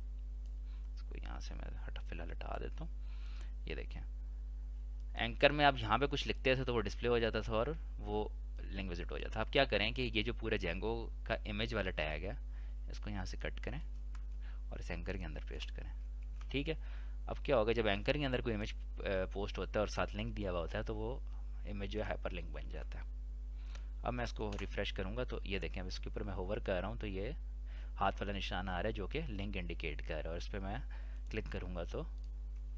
इसको यहाँ से मैं फ़िलहाल हटा देता हूँ। ये देखें, एंकर में आप यहाँ पे कुछ लिखते थे तो वो डिस्प्ले हो जाता था और वो लिंक विजिट हो जाता। आप क्या करें कि ये जो पूरा जेंगो का इमेज वाला टैग है, इसको यहाँ से कट करें और इस एंकर के अंदर पेस्ट करें, ठीक है। अब क्या होगा, जब एंकर के अंदर कोई इमेज पोस्ट होता है और साथ लिंक दिया हुआ होता है तो वो इमेज जो है हाइपर लिंक बन जाता है। अब मैं इसको रिफ़्रेश करूँगा तो ये देखें, अब इसके ऊपर मैं होवर कर रहा हूँ तो ये हाथ वाला निशान आ रहा है जो कि लिंक इंडिकेट कर रहा है, और इस पर मैं क्लिक करूँगा तो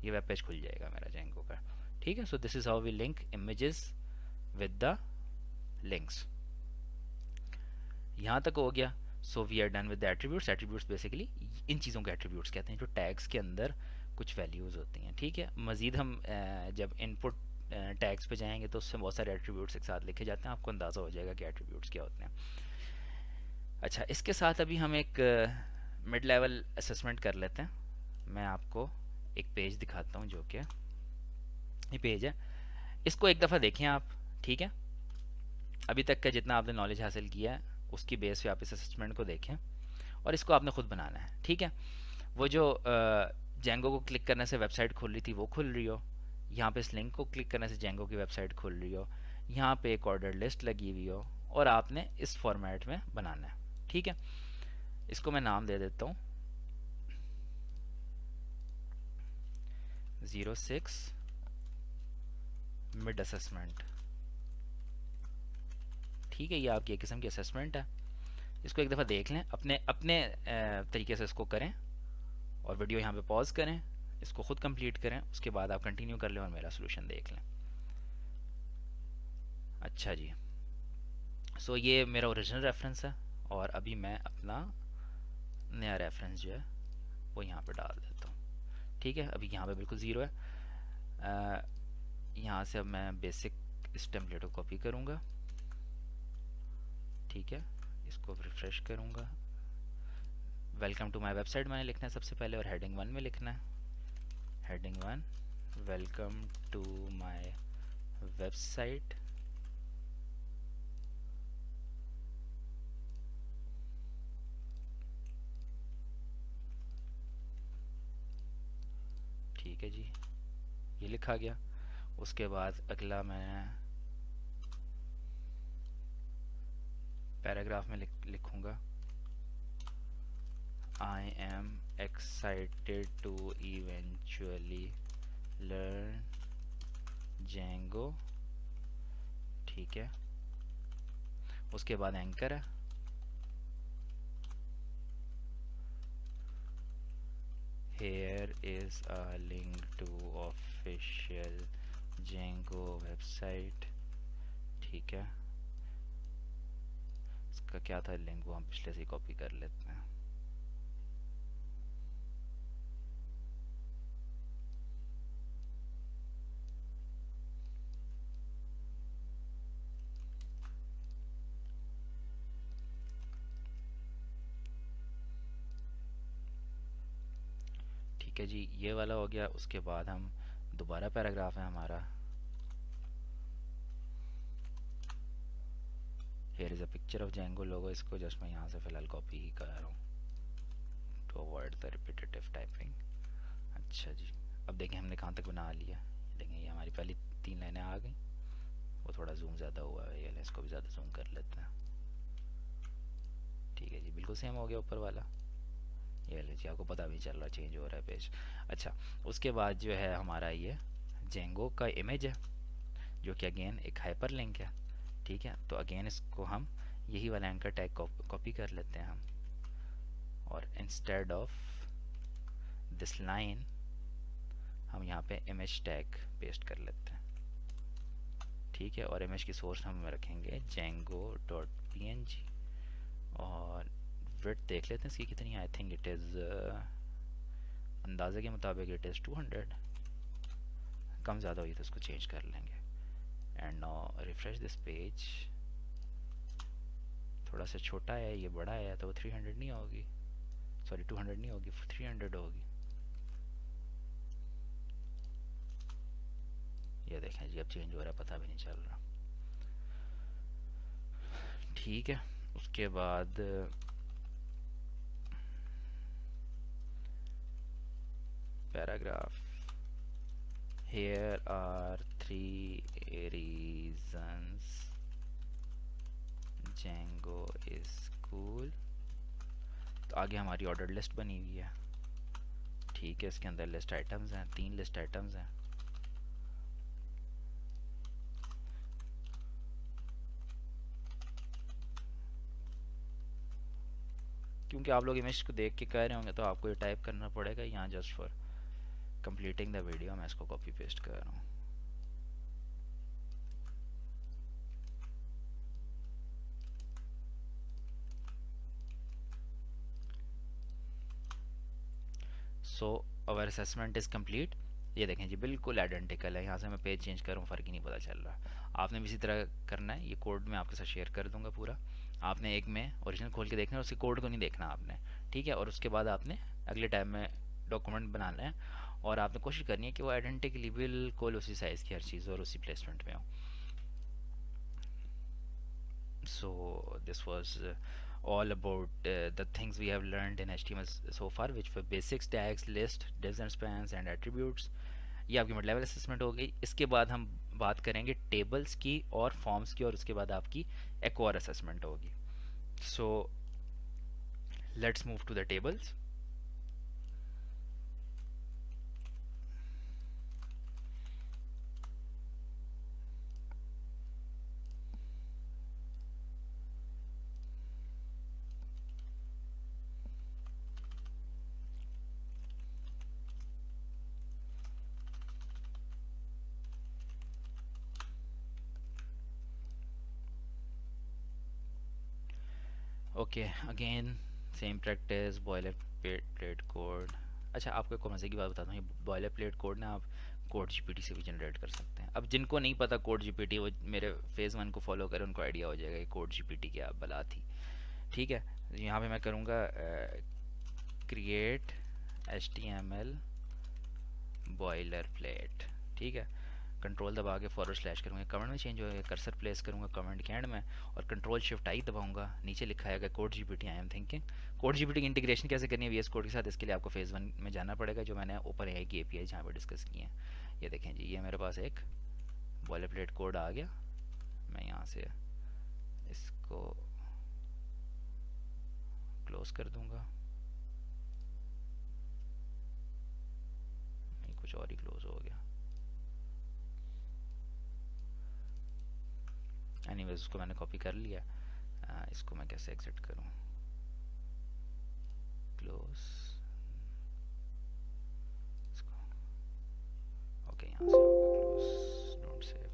ये वेब पेज खुल जाएगा मेरा जेंगो का, ठीक है। So this is how we link images with the links. यहाँ तक हो गया। So we are done with the attributes. Attributes basically इन चीज़ों के एट्रीब्यूट्स कहते हैं जो टैग्स के अंदर कुछ वैल्यूज़ होती हैं, ठीक है। मज़ीद हम जब इनपुट टैग्स पे जाएंगे तो उससे बहुत सारे एट्रीब्यूट्स एक साथ लिखे जाते हैं, आपको अंदाज़ा हो जाएगा कि एट्रीब्यूट्स क्या होते हैं। अच्छा, इसके साथ अभी हम एक मिड लेवल असेसमेंट कर लेते हैं। मैं आपको एक पेज दिखाता हूँ जो कि ये पेज है। इसको एक दफ़ा देखें आप, ठीक है। अभी तक का जितना आपने नॉलेज हासिल किया है उसकी बेस पे आप इस असेसमेंट को देखें और इसको आपने खुद बनाना है, ठीक है। वो जो जेंगो को क्लिक करने से वेबसाइट खुल रही थी वो खुल रही हो, यहाँ पे इस लिंक को क्लिक करने से जेंगो की वेबसाइट खुल रही हो, यहाँ पे एक ऑर्डर लिस्ट लगी हुई हो, और आपने इस फॉर्मेट में बनाना है, ठीक है। इसको मैं नाम दे देता हूँ 06 मिड असेसमेंट, ठीक है। ये आपकी एक किस्म की असेसमेंट है। इसको एक दफ़ा देख लें, अपने अपने तरीके से इसको करें और वीडियो यहाँ पे पॉज करें, इसको खुद कंप्लीट करें, उसके बाद आप कंटिन्यू कर लें और मेरा सोल्यूशन देख लें। अच्छा जी, सो ये मेरा ओरिजिनल रेफरेंस है और अभी मैं अपना नया रेफरेंस जो है वो यहाँ पे डाल देता हूँ, ठीक है। अभी यहाँ पे बिल्कुल ज़ीरो है। यहाँ से अब मैं बेसिक इस टेम्पलेट को कॉपी करूँगा, ठीक है। इसको रिफ्रेश करूँगा, वेलकम टू माय वेबसाइट मैंने लिखना है सबसे पहले, और हेडिंग 1 में लिखना है, heading 1 welcome to my website, ठीक है जी, ये लिखा गया। उसके बाद अगला मैं पैराग्राफ में लिखूँगा I am excited to eventually learn Django, ठीक है। उसके बाद एंकर है, here is a link to official Django website, ठीक है। इसका क्या था लिंक, वो हम पिछले से ही कॉपी कर लेते हैं। ठीक है जी, ये वाला हो गया। उसके बाद हम दोबारा पैराग्राफ है हमारा, here is a picture of Django logo, इसको जस्ट मैं यहाँ से फ़िलहाल कॉपी ही कर रहा हूँ to avoid the repetitive typing. अच्छा जी, अब देखें हमने कहाँ तक बना लिया। देखें ये हमारी पहली 3 लाइनें आ गई, वो थोड़ा जूम ज़्यादा हुआ है, ये इसको भी ज़्यादा जूम कर लेते हैं, ठीक है जी। बिल्कुल सेम हो गया ऊपर वाला, ये लीजिए आपको पता भी चल रहा चेंज हो रहा है पेज। अच्छा, उसके बाद जो है हमारा ये जेंगो का इमेज है जो कि अगेन एक हाइपर लिंक है, ठीक है। तो अगेन इसको हम यही वाला एंकर टैग कॉपी कर लेते हैं हम, और इंस्टेड ऑफ दिस लाइन हम यहाँ पे इमेज टैग पेस्ट कर लेते हैं, ठीक है। और इमेज की सोर्स हम रखेंगे django.png, और विड्थ देख लेते हैं इसकी कितनी। आई थिंक इट इज़ अंदाजे के मुताबिक इट इज़ 200, कम ज़्यादा हुई तो इसको चेंज कर लेंगे। And now refresh this page, थोड़ा सा छोटा है, ये बड़ा है, तो वो 300 नहीं होगी, सॉरी 200 नहीं होगी, 300 होगी। ये देखें जी अब चेंज हो रहा है, पता भी नहीं चल रहा, ठीक है। उसके बाद paragraph, here are 3 reasons Django is cool। तो आगे हमारी ऑर्डर लिस्ट बनी हुई है, ठीक है। इसके अंदर लिस्ट आइटम्स हैं, 3 लिस्ट आइटम्स हैं, क्योंकि आप लोग इमेज को देख के कह रहे होंगे तो आपको ये टाइप करना पड़ेगा यहाँ, just for completing the video मैं इसको कॉपी पेस्ट कर रहा हूँ। So our assessment is complete. ये देखें जी बिल्कुल आइडेंटिकल है, यहाँ से मैं पेज चेंज करूँ फ़र्क ही नहीं पता चल रहा। आपने भी इसी तरह करना है, ये कोड मैं आपके साथ शेयर कर दूंगा पूरा। आपने एक में ओरिजिनल खोल के देखना है, उसके कोड को नहीं देखना आपने, ठीक है। और उसके बाद आपने अगले टाइम में डॉक्यूमेंट बनाना है और आपने कोशिश करनी है कि वो आइडेंटिकली बिल्कुल उसी साइज़ की हर चीज़ और उसी प्लेसमेंट में हो. So this was all about the things we have learned in HTML so far, which were basics, tags, list, divs and spans and attributes. ये आपकी मिड लेवल असेसमेंट हो गई. इसके बाद हम बात करेंगे टेबल्स की और फॉर्म्स की, और उसके बाद आपकी एक और असेसमेंट होगी. So let's move to the tables. Okay, again same practice, boiler plate code. अच्छा, आपको एक और मज़े की बात बताता हूँ. ये बॉयलर प्लेट कोड ना आप कोड जीपीटी से भी जनरेट कर सकते हैं. अब जिनको नहीं पता कोड जीपीटी, वो मेरे फेज़ 1 को फॉलो करें, उनको आइडिया हो जाएगा कि कोड जीपीटी क्या बला थी. ठीक है, यहाँ पे मैं करूँगा क्रिएट HTML बॉयलर प्लेट. ठीक है, कंट्रोल दबा के फॉरवर्ड स्लैश करूँगा, कमेंट में चेंज होगा, कर्सर प्लेस करूँगा कमेंट के एंड में, और कंट्रोल शिफ्ट आई दबाऊंगा. नीचे लिखा आएगा code GPT I am thinking. Code GPT की इंटीग्रेशन कैसे करनी है VS कोड के साथ, इसके लिए आपको फेज़ 1 में जाना पड़ेगा, जो मैंने ओपन एआई की API जहाँ पर डिस्कस की है. ये देखें जी, ये मेरे पास एक बॉयलर प्लेट कोड आ गया. मैं यहाँ से इसको क्लोज कर दूँगा. कुछ और ही क्लोज हो गया. एनीवेज, उसको मैंने कॉपी कर लिया. इसको मैं कैसे एग्जिट करूं? क्लोज. ओके, यहाँ से होगा क्लोज, डोंट सेव.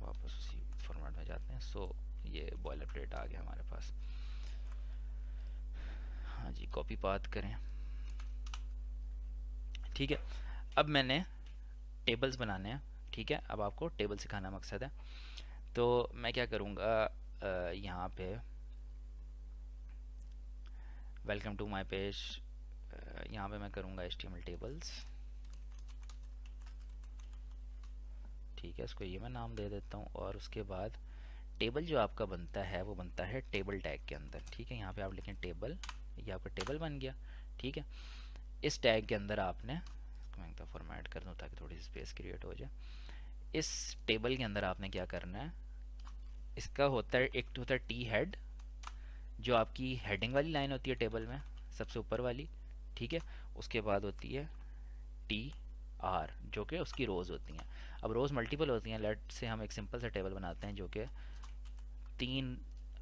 वापस उसी फॉर्मेट में जाते हैं. सो ये बॉयलर प्लेट आ गया हमारे पास. हाँ जी, कॉपी पाथ करें. ठीक है, अब मैंने टेबल्स बनाने हैं. ठीक है, अब आपको टेबल सिखाना मकसद है. तो मैं क्या करूँगा, यहाँ पे वेलकम टू माय पेज, यहाँ पे मैं करूँगा HTML टेबल्स. ठीक है, इसको ये मैं नाम दे देता हूँ. और उसके बाद टेबल जो आपका बनता है वो बनता है टेबल टैग के अंदर. ठीक है, यहाँ पे आप लिखें टेबल, ये आपका टेबल बन गया. ठीक है, इस टैग के अंदर आपने, मैं एक फॉर्मेट कर दूँ ताकि थोड़ी सी स्पेस क्रिएट हो जाए. इस टेबल के अंदर आपने क्या करना है, इसका होता है, एक होता है टी हेड, जो आपकी हेडिंग वाली लाइन होती है टेबल में, सबसे ऊपर वाली. ठीक है, उसके बाद होती है TR, जो कि उसकी रोज़ होती हैं. अब रोज़ मल्टीपल होती हैं. लेट से हम एक सिंपल सा टेबल बनाते हैं जो कि 3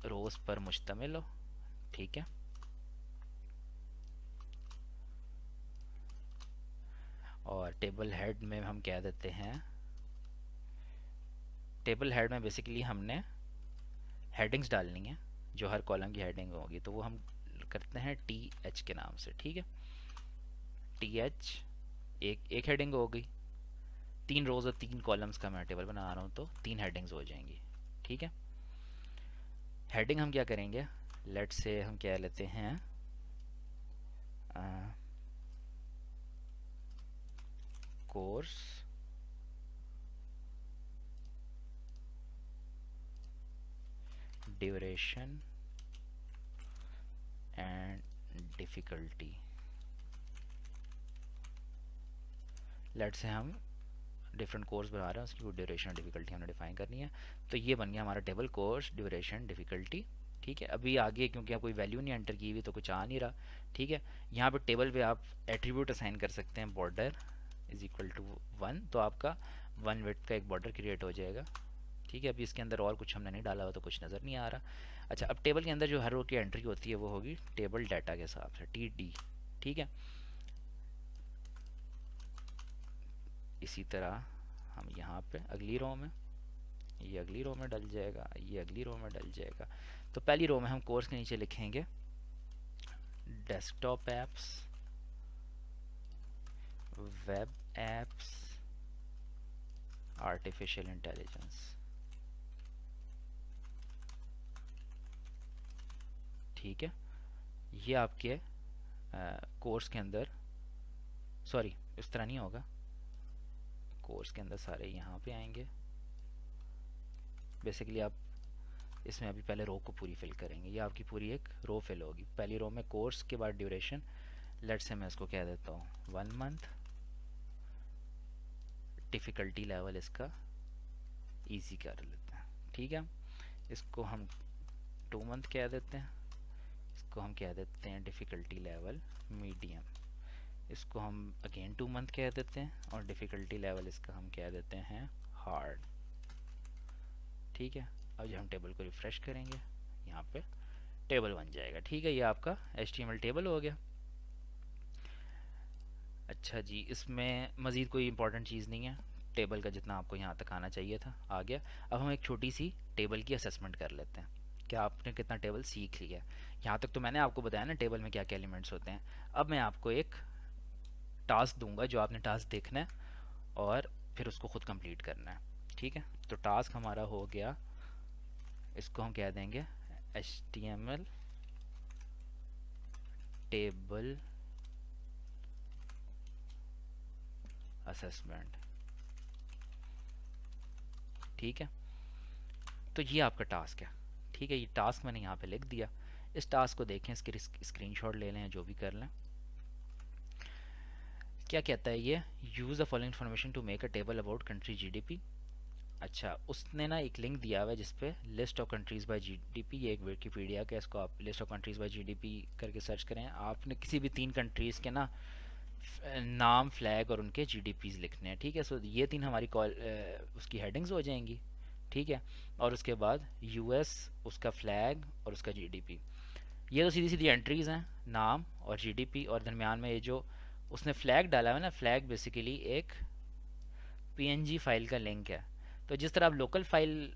रोज़ पर मुश्तमिल हो. ठीक है, और टेबल हेड में हम कह देते हैं, टेबल हेड में बेसिकली हमने हेडिंग्स डालनी है, जो हर कॉलम की हेडिंग होगी, तो वो हम करते हैं TH के नाम से. ठीक है, TH एक हेडिंग हो गई. 3 रोज़ और 3 कॉलम्स का मैं टेबल बना रहा हूँ, तो 3 हेडिंग्स हो जाएंगी. ठीक है, हेडिंग हम क्या करेंगे, लेट से हम क्या लेते हैं, course duration and difficulty. Let से हम डिफरेंट कोर्स बना रहे हैं, उसकी ड्यूरेशन और डिफ़िकल्टी हमने डिफाइन करनी है. तो ये बन गया हमारा टेबल, कोर्स ड्यूरेशन डिफ़िकल्टी. ठीक है, अभी आगे क्योंकि आप कोई वैल्यू नहीं एंटर की हुई तो कुछ आ नहीं रहा. ठीक है, यहाँ पे टेबल पे आप एट्रीब्यूट असाइन कर सकते हैं, बॉर्डर इज इक्वल टू 1, तो आपका 1 विड्थ का एक बॉर्डर क्रिएट हो जाएगा. ठीक है, अभी इसके अंदर और कुछ हमने नहीं डाला हुआ तो कुछ नज़र नहीं आ रहा. अच्छा, अब टेबल के अंदर जो हर रो की एंट्री होती है वो होगी टेबल डाटा के हिसाब से, TD. ठीक है, इसी तरह हम यहाँ पे अगली रो में, ये अगली रो में डल जाएगा, ये अगली रो में डल जाएगा. तो पहली रो में हम कोर्स के नीचे लिखेंगे desktop apps, web apps, artificial intelligence. ठीक है, ये आपके कोर्स के अंदर, सॉरी इस तरह नहीं होगा। कोर्स के अंदर सारे यहाँ पे आएंगे। बेसिकली आप इसमें अभी पहले रो को पूरी फिल करेंगे, ये आपकी पूरी एक रो फिल होगी। पहली रो में कोर्स के बाद ड्यूरेशन, लेट से मैं इसको कह देता हूँ 1 मंथ। डिफ़िकल्टी लेवल इसका इजी कर लेते हैं, ठीक है। इसको हम 2 मंथ कह देते हैं। इसको हम कह देते हैं डिफ़िकल्टी लेवल मीडियम। इसको हम अगेन 2 मंथ कह देते हैं और डिफ़िकल्टी लेवल इसका हम कह देते हैं हार्ड, ठीक है। अब जब हम टेबल को रिफ़्रेश करेंगे यहाँ पे टेबल बन जाएगा, ठीक है। ये आपका HTML टेबल हो गया। अच्छा जी, इसमें मज़ीद कोई इंपॉर्टेंट चीज़ नहीं है। टेबल का जितना आपको यहाँ तक आना चाहिए था आ गया। अब हम एक छोटी सी टेबल की असेसमेंट कर लेते हैं, क्या आपने कितना टेबल सीख लिया। यहाँ तक तो मैंने आपको बताया ना टेबल में क्या क्या एलिमेंट्स होते हैं। अब मैं आपको एक टास्क दूंगा जो आपने टास्क देखना है और फिर उसको खुद कंप्लीट करना है, ठीक है। तो टास्क हमारा हो गया, इसको हम कह देंगे HTML टेबल असेसमेंट, ठीक है। तो ये आपका टास्क है, ठीक है। ये टास्क मैंने यहाँ पे लिख दिया। इस टास्क को देखें, इसके स्क्रीनशॉट ले लें, जो भी कर लें। क्या कहता है ये, use the following information to make a table about country GDP। अच्छा, उसने ना एक लिंक दिया हुआ है जिसपे list of countries by GDP, ये एक विकीपीडिया का, इसको आप list of countries by GDP करके सर्च करें। आपने किसी भी 3 कंट्रीज़ के ना नाम, फ्लैग और उनके GDPs लिखने हैं, ठीक है। सो ये 3 हमारी कॉल उसकी हेडिंग्स हो जाएंगी, ठीक है। और उसके बाद US, उसका फ्लैग और उसका GDP। ये तो सीधी सीधी एंट्रीज़ हैं, नाम और GDP, और दरमियान में ये जो उसने फ्लैग डाला है ना, फ्लैग बेसिकली एक PNG फाइल का लिंक है। तो जिस तरह आप लोकल फाइल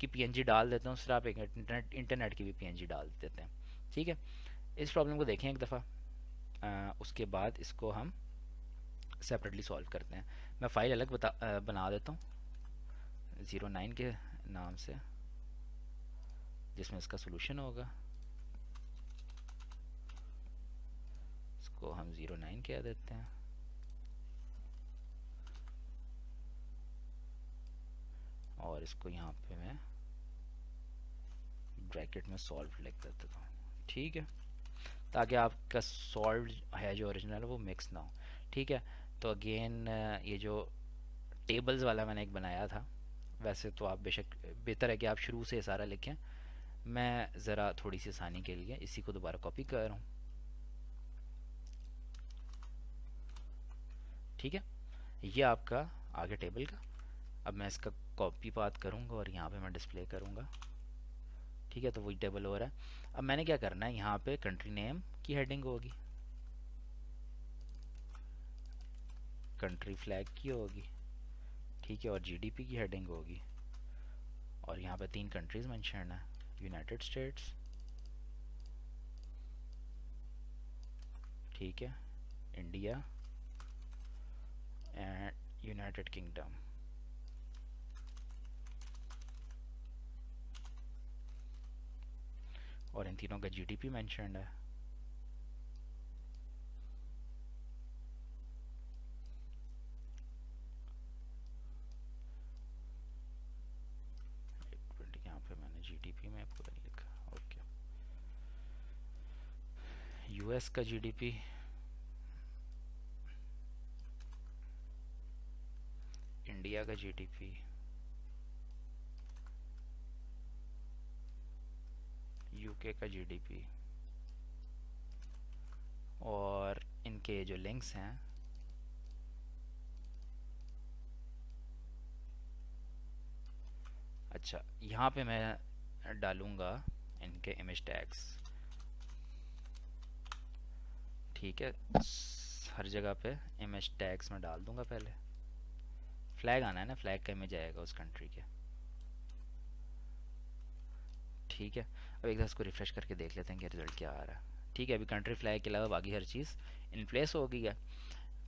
की PNG डाल देते हैं, उस तरह आप एक इंटरनेट की भी PNG डाल देते हैं, ठीक है। इस प्रॉब्लम को देखें एक दफ़ा, उसके बाद इसको हम सेपरेटली सॉल्व करते हैं। मैं फ़ाइल अलग बना देता हूँ 09 के नाम से, जिसमें इसका सोल्यूशन होगा। इसको हम 09 कह देते हैं और इसको यहाँ पे मैं ब्रैकेट में सॉल्व लिख देता हूँ, ठीक है, ताकि आपका सॉल्व है जो ओरिजिनल वो मिक्स ना हो, ठीक है। तो अगेन ये जो टेबल्स वाला मैंने एक बनाया था, वैसे तो आप बेशक बेहतर है कि आप शुरू से सारा लिखें। मैं ज़रा थोड़ी सी आसानी के लिए इसी को दोबारा कॉपी कर रहा हूँ, ठीक है। ये आपका आगे टेबल का। अब मैं इसका कॉपी पाथ करूँगा और यहाँ पे मैं डिस्प्ले करूँगा, ठीक है। तो वही टेबल हो रहा है। अब मैंने क्या करना है, यहाँ पे कंट्री नेम की हेडिंग होगी, कंट्री फ्लैग की होगी, ठीक है, और GDP की हेडिंग होगी। और यहाँ पे 3 कंट्रीज़ मेंशन है, यूनाइटेड स्टेट्स, ठीक है, इंडिया एंड यूनाइटेड किंगडम। और इन तीनों का GDP मेंशन है। यहाँ पे मैंने GDP में पूरा नहीं लिखा, ओके। US का GDP, इंडिया का GDP, UK का GDP, और इनके जो लिंक्स हैं, अच्छा यहाँ पे मैं डालूँगा इनके इमेज टैग्स, ठीक है। हर जगह पे इमेज टैग्स में डाल दूँगा। पहले फ्लैग आना है ना, फ्लैग का इमेज आएगा उस कंट्री के, ठीक है। अब एक बार इसको रिफ़्रेश करके देख लेते हैं कि रिज़ल्ट क्या आ रहा है, ठीक है। अभी कंट्री फ्लैग के अलावा बाकी हर चीज़ इन प्लेस हो गई है।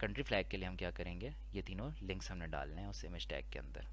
कंट्री फ्लैग के लिए हम क्या करेंगे, ये तीनों लिंक्स हमने डालने हैं उस इमेज टैग के अंदर।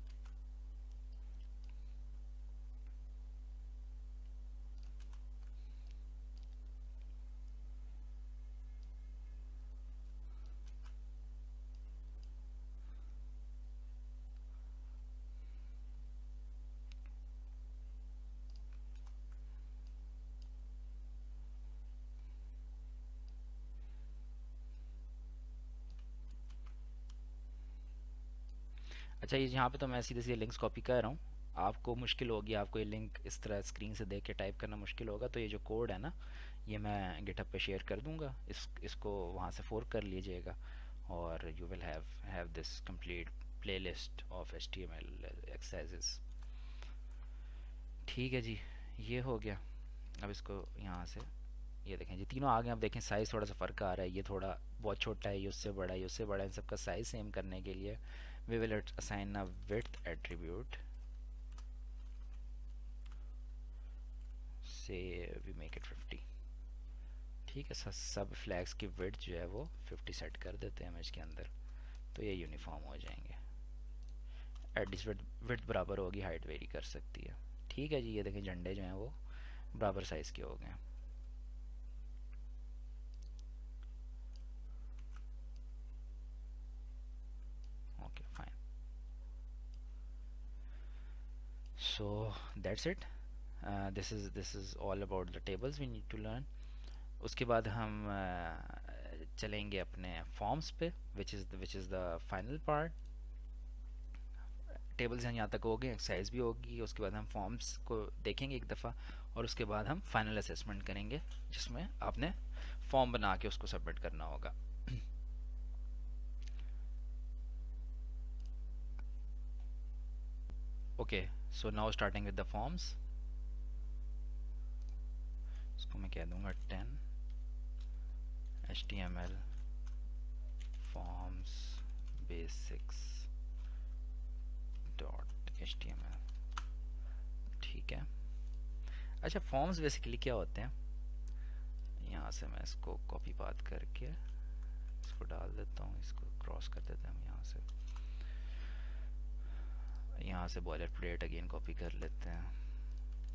अच्छा, ये यहाँ पे तो मैं सीधे सीधे लिंक्स कॉपी कर रहा हूँ। आपको मुश्किल होगी, आपको ये लिंक इस तरह स्क्रीन से देख के टाइप करना मुश्किल होगा, तो ये जो कोड है ना, ये मैं गिटहब पे शेयर कर दूंगा। इसको वहाँ से फोर्क कर लीजिएगा और you will have this complete playlist of HTML exercises. ठीक है जी, ये हो गया। अब इसको यहाँ से, ये देखें जी तीनों आ गए। अब देखें साइज़ थोड़ा सा फ़र्क आ रहा है, ये थोड़ा बहुत छोटा है, ये उससे बड़ा है, ये उससे बड़ा है। इन सबका साइज़ सेम करने के लिए we will assign a width attribute so we make it 50। ठीक है, सब फ्लैग्स की विड्थ जो है वो 50 सेट कर देते हैं इमेज के अंदर, तो ये यूनिफॉर्म हो जाएंगे। एटलीस्ट विड्थ बराबर होगी, हाइट वेरी कर सकती है। ठीक है जी, ये देखें झंडे जो हैं वो बराबर साइज़ के हो गए। Okay fine, so that's it. This is all about the tables we need to learn. उसके बाद हम चलेंगे अपने फॉर्म्स पे, which is the final part. Tables यहाँ तक हो गए, एक्सरसाइज भी होगी, उसके बाद हम फॉर्म्स को देखेंगे एक दफ़ा, और उसके बाद हम फाइनल असेसमेंट करेंगे जिसमें आपने फॉर्म बना के उसको सबमिट करना होगा। Okay, so now starting with the forms. इसको मैं कह दूंगा 10 HTML फॉर्म्स बेसिक्स .html। ठीक है। अच्छा, फॉर्म्स बेसिकली क्या होते हैं, यहाँ से मैं इसको कॉपी पात करके इसको डाल देता हूँ, इसको क्रॉस कर देते हैं हम यहाँ से। यहाँ से बॉयलर प्लेट अगेन कॉपी कर लेते हैं।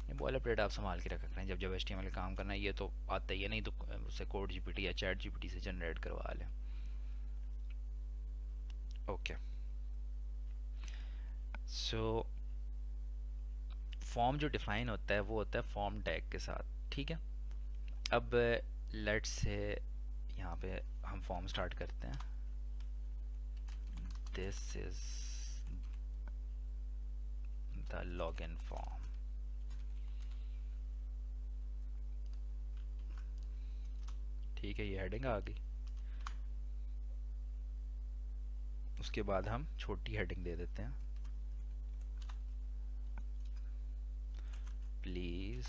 ये बॉयलर प्लेट आप संभाल के रख रहे हैं, जब HTML का काम करना है ये तो आता ही है, नहीं तो उससे कोड GPT या चैट GPT से जनरेट करवा लें। ओके, सो फॉर्म जो डिफाइन होता है वो होता है फॉर्म टैग के साथ। ठीक है, अब लेट्स से यहाँ पे हम फॉर्म स्टार्ट करते हैं। This is the login form. ठीक है, ये हेडिंग आ गई। उसके बाद हम छोटी हेडिंग दे देते हैं, प्लीज़।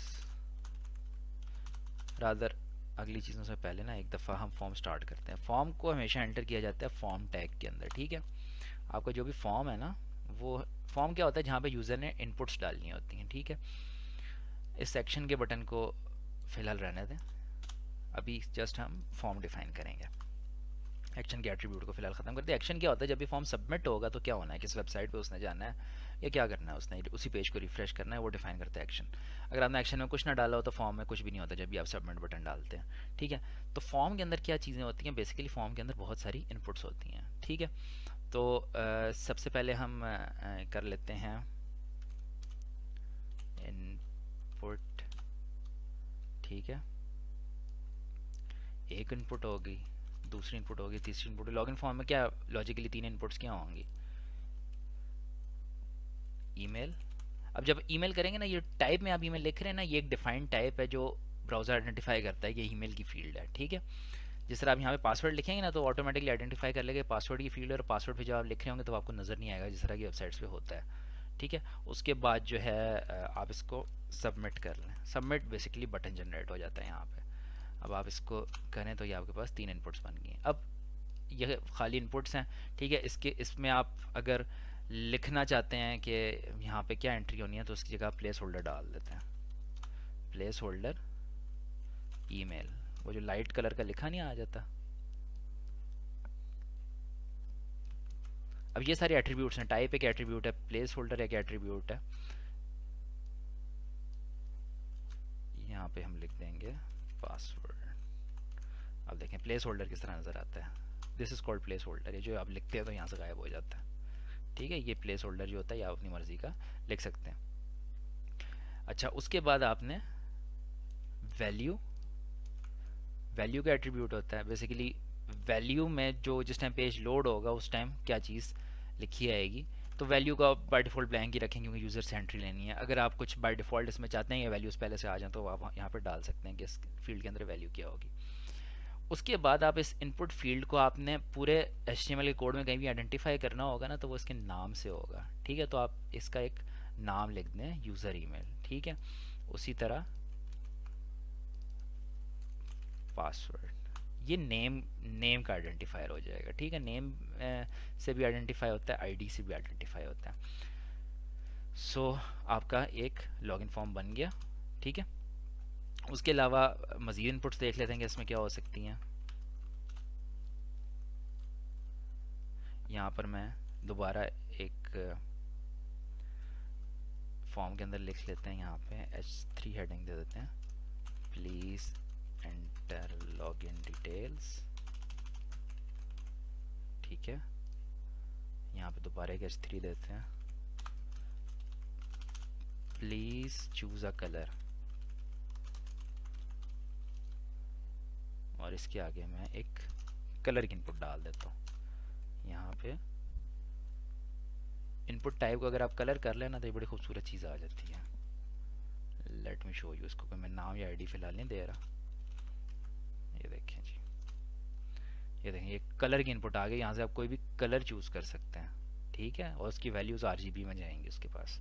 रादर अगली चीज़ों से पहले ना एक दफ़ा हम फॉर्म स्टार्ट करते हैं। फॉर्म को हमेशा एंटर किया जाता है फॉर्म टैग के अंदर। ठीक है, आपका जो भी फॉर्म है ना, वो फॉर्म क्या होता है, जहाँ पे यूज़र ने इनपुट्स डालनी होती हैं। ठीक है, इस सेक्शन के बटन को फ़िलहाल रहने दें, अभी जस्ट हम फॉर्म डिफाइन करेंगे। एक्शन के एट्रीब्यूट को फिलहाल ख़त्म करते हैं। एक्शन क्या होता है, जब भी फॉर्म सबमिट होगा तो क्या होना है, किस वेबसाइट पे उसने जाना है या क्या करना है, उसने उसी पेज को रिफ्रेश करना है, वो डिफाइन करता है एक्शन। अगर आपने एक्शन में कुछ ना डाला हो तो फॉर्म में कुछ भी नहीं होता जब भी आप सबमिट बटन डालते हैं। ठीक है, तो फॉर्म के अंदर क्या चीज़ें होती हैं, बेसिकली फॉर्म के अंदर बहुत सारी इनपुट्स होती हैं। ठीक है, तो सबसे पहले हम कर लेते हैं इनपुट। ठीक है, एक इनपुट हो गई, दूसरी इनपुट होगी, तीसरी इनपुट। लॉगिन फॉर्म में क्या लॉजिकली तीन इनपुट्स क्या होंगी, ईमेल। अब जब ईमेल करेंगे ना, ये टाइप में आप ईमेल लिख रहे हैं ना, ये एक डिफाइंड टाइप है जो ब्राउज़र आइडेंटिफाई करता है कि ईमेल की फील्ड है। ठीक है, जिस तरह आप यहाँ पे पासवर्ड लिखेंगे ना तो ऑटोमेटिकली आइडेंटिफाई कर लेगा पासवर्ड की फील्ड है, और पासवर्ड पे जब आप लिख रहे होंगे तो आपको नज़र नहीं आएगा, जिस तरह की वेबसाइट्स पे होता है। ठीक है, उसके बाद जो है आप इसको सबमिट कर लें। सबमिट बेसिकली बटन जनरेट हो जाता है यहाँ पे। अब आप इसको करें तो ये आपके पास तीन इनपुट्स बन गई हैं। अब ये खाली इनपुट्स हैं। ठीक है, इसमें आप अगर लिखना चाहते हैं कि यहाँ पे क्या एंट्री होनी है तो उसकी जगह प्लेस होल्डर डाल देते हैं, प्लेस होल्डर ईमेल। वो जो लाइट कलर का लिखा नहीं आ जाता। अब ये सारे एट्रीब्यूट्स हैं, टाइप एक एट्रीब्यूट है, प्लेस होल्डर एक एट्रीब्यूट है। यहाँ पे हम लिख देंगे पासवर्ड। अब देखें प्लेस होल्डर किस तरह नज़र आता है, this is called place holder. ये जो आप लिखते हैं तो यहाँ से गायब हो जाता है। ठीक है, ये प्लेस होल्डर जो होता है, या अपनी मर्ज़ी का लिख सकते हैं। अच्छा, उसके बाद आपने वैल्यू, वैल्यू का एट्रीब्यूट होता है बेसिकली। वैल्यू में जो जिस टाइम पेज लोड होगा उस टाइम क्या चीज़ लिखी आएगी, तो वैल्यू का बाय डिफ़ॉल्ट ब्लैंक ही रखें क्योंकि यूज़र से एंट्री लेनी है। अगर आप कुछ बाय डिफ़ॉल्ट इसमें चाहते हैं ये वैल्यूज़ पहले से आ जाएँ तो आप यहाँ पर डाल सकते हैं कि इस फील्ड के अंदर वैल्यू क्या होगी। उसके बाद आप इस इनपुट फील्ड को आपने पूरे HTML के कोड में कहीं भी आइडेंटिफाई करना होगा ना, तो वो इसके नाम से होगा। ठीक है, तो आप इसका एक नाम लिख दें, यूज़र ईमेल। ठीक है, उसी तरह पासवर्ड, ये नेम नेम का आइडेंटिफायर हो जाएगा। ठीक है, नेम से भी आइडेंटिफाई होता है, आईडी से भी आइडेंटिफाई होता है। सो आपका एक लॉगिन फॉर्म बन गया। ठीक है, उसके अलावा मज़ीद इनपुट्स देख लेते हैं कि इसमें क्या हो सकती हैं। यहाँ पर मैं दोबारा एक फॉर्म के अंदर लिख लेते हैं, यहाँ पे H3 हेडिंग दे देते हैं, प्लीज़ एंटर लॉगिन डिटेल्स। ठीक है, यहाँ पे दोबारा एक H3 देते हैं, प्लीज़ चूज़ अ कलर, और इसके आगे मैं एक कलर की इनपुट डाल देता हूँ। यहाँ पे इनपुट टाइप को अगर आप कलर कर लेना तो ये बड़ी खूबसूरत चीज़ आ जाती है। लेट मी शो यू, इसको कोई मैं नाम या आईडी फ़िलहाल नहीं दे रहा। ये देखें जी, ये देखें, ये कलर की इनपुट आ गई। यहाँ से आप कोई भी कलर चूज़ कर सकते हैं। ठीक है, और उसकी वैल्यूज़ RGB में जाएंगी उसके पास।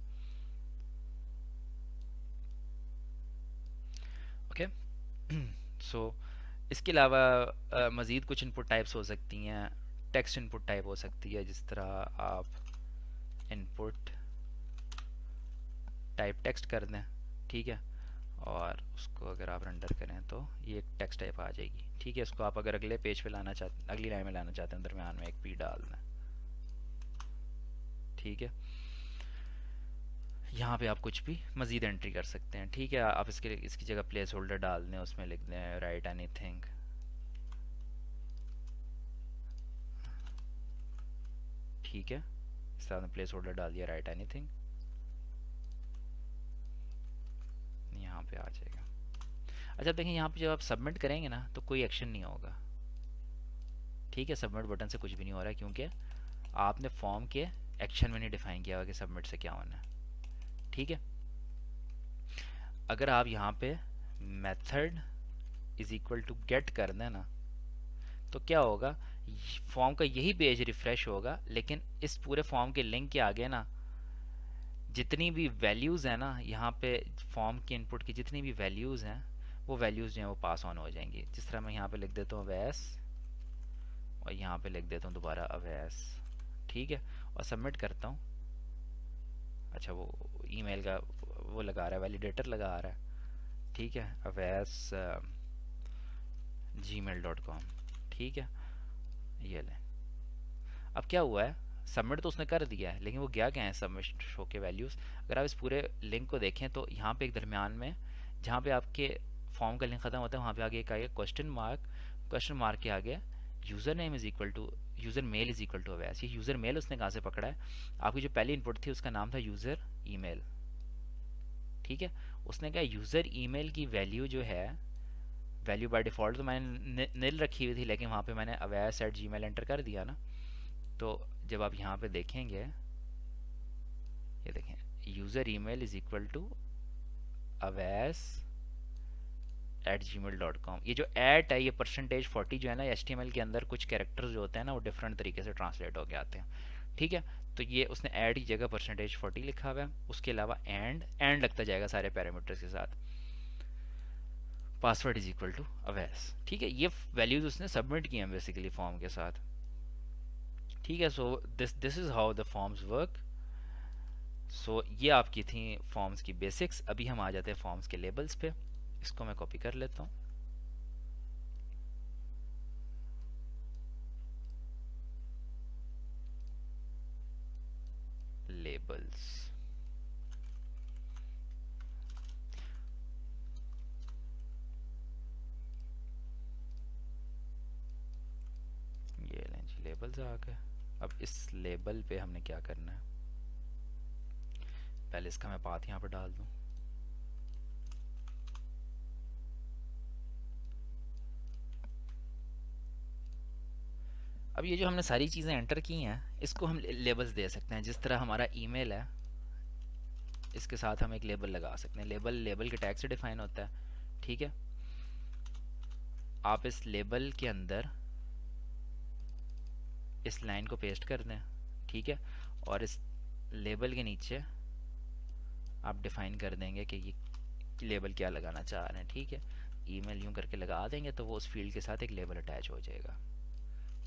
ओके, सो इसके अलावा मज़ीद कुछ इनपुट टाइप्स हो सकती हैं। टेक्स्ट इनपुट टाइप हो सकती है, जिस तरह आप इनपुट टाइप टेक्स्ट कर दें। ठीक है, और उसको अगर आप रेंडर करें तो ये एक टेक्स्ट टाइप आ जाएगी। ठीक है, इसको आप अगर अगले पेज पे लाना चाहते, अगली लाइन में लाना चाहते हैं, दरमियान में एक P डाल दें। ठीक है, यहाँ पे आप कुछ भी मज़ीद एंट्री कर सकते हैं। ठीक है, आप इसकी जगह प्लेस होल्डर डाल दें, उसमें लिख दें राइट एनीथिंग। ठीक है, इस तरह प्लेस होल्डर डाल दिया राइट एनीथिंग, यहाँ पे आ जाएगा। अच्छा देखें, यहाँ पे जब आप सबमिट करेंगे ना तो कोई एक्शन नहीं होगा। ठीक है, सबमिट बटन से कुछ भी नहीं हो रहा है क्योंकि आपने फॉर्म के एक्शन में नहीं डिफाइन किया हुआ कि सबमिट से क्या होना है। ठीक है, अगर आप यहाँ पे method is equal to get कर दें ना तो क्या होगा, फॉर्म का यही पेज रिफ्रेश होगा, लेकिन इस पूरे फॉर्म के लिंक के आगे ना जितनी भी वैल्यूज़ हैं ना, यहाँ पे फॉर्म के इनपुट की जितनी भी वैल्यूज़ हैं वो वैल्यूज़ जो हैं वो पास ऑन हो जाएंगी। जिस तरह मैं यहाँ पे लिख देता हूँ अवैस, और यहाँ पे लिख देता हूँ दोबारा अवैस। ठीक है, और सबमिट करता हूँ। अच्छा, वो ईमेल का वो लगा रहा है, वैलिडेटर लगा रहा है। ठीक है, अवैस gmail.com। ठीक है, ये लें। अब क्या हुआ है, सबमिट तो उसने कर दिया है, लेकिन वो गया क्या है सबमिट शो के वैल्यूज़। अगर आप इस पूरे लिंक को देखें तो यहाँ पे एक दरमियान में जहाँ पे आपके फॉर्म का लिंक ख़त्म होता है वहाँ पे आगे एक आगे क्वेश्चन मार्क, क्वेश्चन मार्क के आगे user name is equal to, user mail is equal to Awais. ये यूज़र मेल उसने कहाँ से पकड़ा है, आपकी जो पहली इनपुट थी उसका नाम था यूज़र ईमेल। ठीक है, उसने कहा यूज़र ईमेल की वैल्यू जो है, वैल्यू बाय डिफ़ॉल्ट तो मैंने नील रखी हुई थी, लेकिन वहाँ पे मैंने awas@gmail एंटर कर दिया ना। तो जब आप यहाँ पे देखेंगे, ये देखें, user email is equal to awas@gmail.com। ये जो एट है, ये %40 जो है ना, HTML के अंदर कुछ कैरेक्टर्स जो होते हैं ना वो डिफरेंट तरीके से ट्रांसलेट होके आते हैं। ठीक है, तो ये उसने ऐड की जगह %40 लिखा हुआ है। उसके अलावा एंड लगता जाएगा सारे पैरामीटर्स के साथ, password is equal to Awais. ठीक है, ये वैल्यूज उसने सबमिट किए हैं बेसिकली फॉर्म के साथ। ठीक है, so this is how the forms work. सो ये आपकी थी फॉर्म्स की बेसिक्स। अभी हम आ जाते हैं फॉर्म्स के लेबल्स पे। इसको मैं कॉपी कर लेता हूँ। लेबल्स, ये लें जी, लेबल्स आ गए। अब इस लेबल पे हमने क्या करना है, पहले इसका मैं पाथ यहाँ पर डाल दूँ। अब अब ये जो हमने सारी चीज़ें एंटर की हैं, इसको हम लेबल्स दे सकते हैं। जिस तरह हमारा ईमेल है, इसके साथ हम एक लेबल लगा सकते हैं। लेबल लेबल के टैग से डिफाइन होता है, ठीक है। आप इस लेबल के अंदर इस लाइन को पेस्ट कर दें, ठीक है। और इस लेबल के नीचे आप डिफाइन कर देंगे कि ये लेबल क्या लगाना चाह रहे हैं, ठीक है। ईमेल यूं करके लगा देंगे तो वो उस फील्ड के साथ एक लेबल अटैच हो जाएगा।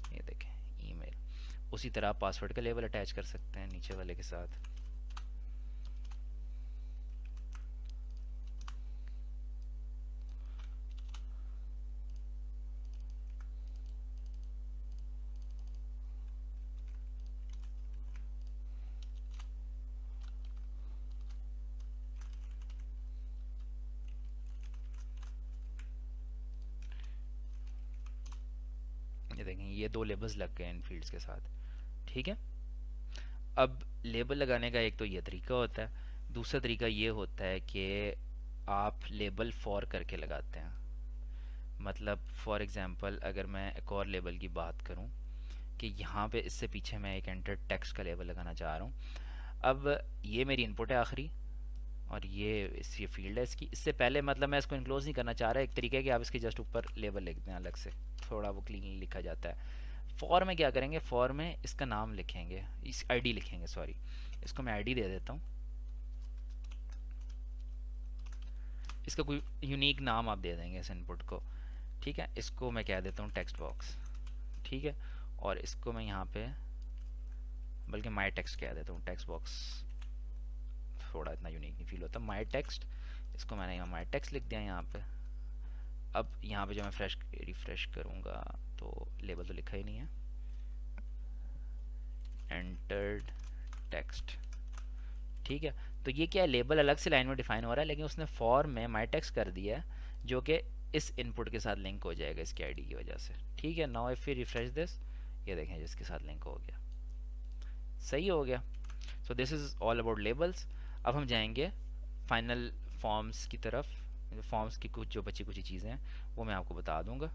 ये देखें, ईमेल। उसी तरह आप पासवर्ड का लेबल अटैच कर सकते हैं नीचे वाले के साथ। ये देखें, ये दो लेबल्स लग गए इन फील्ड्स के साथ, ठीक है। अब लेबल लगाने का एक तो ये तरीका होता है, दूसरा तरीका ये होता है कि आप लेबल फॉर करके लगाते हैं। मतलब फॉर एग्जांपल अगर मैं एक और लेबल की बात करूं कि यहाँ पे इससे पीछे मैं एक एंटर टेक्स्ट का लेबल लगाना चाह रहा हूँ। अब ये मेरी इनपुट है आखिरी, और ये फील्ड है इसकी। इससे पहले मतलब मैं इसको इनक्लोज नहीं करना चाह रहा। एक तरीका है कि आप इसके जस्ट ऊपर लेबल लिख दें अलग से, थोड़ा वो क्लीनली लिखा जाता है। फॉर में क्या करेंगे, फॉर में इसका नाम लिखेंगे, इस आईडी लिखेंगे, सॉरी। इसको मैं आईडी दे देता हूँ। इसका कोई यूनिक नाम आप दे देंगे इस इनपुट को, ठीक है। इसको मैं कह देता हूँ टेक्स्ट बॉक्स, ठीक है। और इसको मैं यहाँ पे बल्कि माई टेक्स्ट कह देता हूँ। टेक्स्ट बॉक्स थोड़ा इतना यूनिक नहीं फील होता। माई टेक्स्ट, इसको मैंने यहाँ माई टेक्स्ट लिख दिया यहाँ पे। अब यहाँ पे जो मैं रिफ्रेश करूँगा तो लेबल तो लिखा ही नहीं है। एंटर्ड टेक्स्ट, ठीक है। तो ये क्या है, लेबल अलग से लाइन में डिफाइन हो रहा है, लेकिन उसने फॉर में माई टेक्स्ट कर दिया है जो कि इस इनपुट के साथ लिंक हो जाएगा इसकी आईडी की वजह से, ठीक है। Now if we refresh this, ये देखें जिसके साथ लिंक हो गया, सही हो गया। सो this is all about labels. अब हम जाएंगे फाइनल फॉर्म्स की तरफ। फॉर्म्स की कुछ जो बची कुछ चीज़ें हैं वो मैं आपको बता दूंगा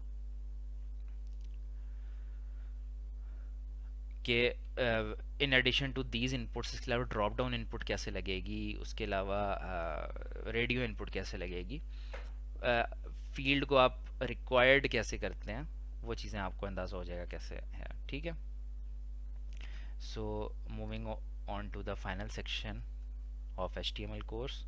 कि in addition to these inputs, इसके अलावा ड्रॉप डाउन इनपुट कैसे लगेगी, उसके अलावा रेडियो इनपुट कैसे लगेगी, फील्ड को आप रिक्वायर्ड कैसे करते हैं, वो चीज़ें आपको अंदाज़ा हो जाएगा कैसे है, ठीक है। So moving on to the final section of HTML course.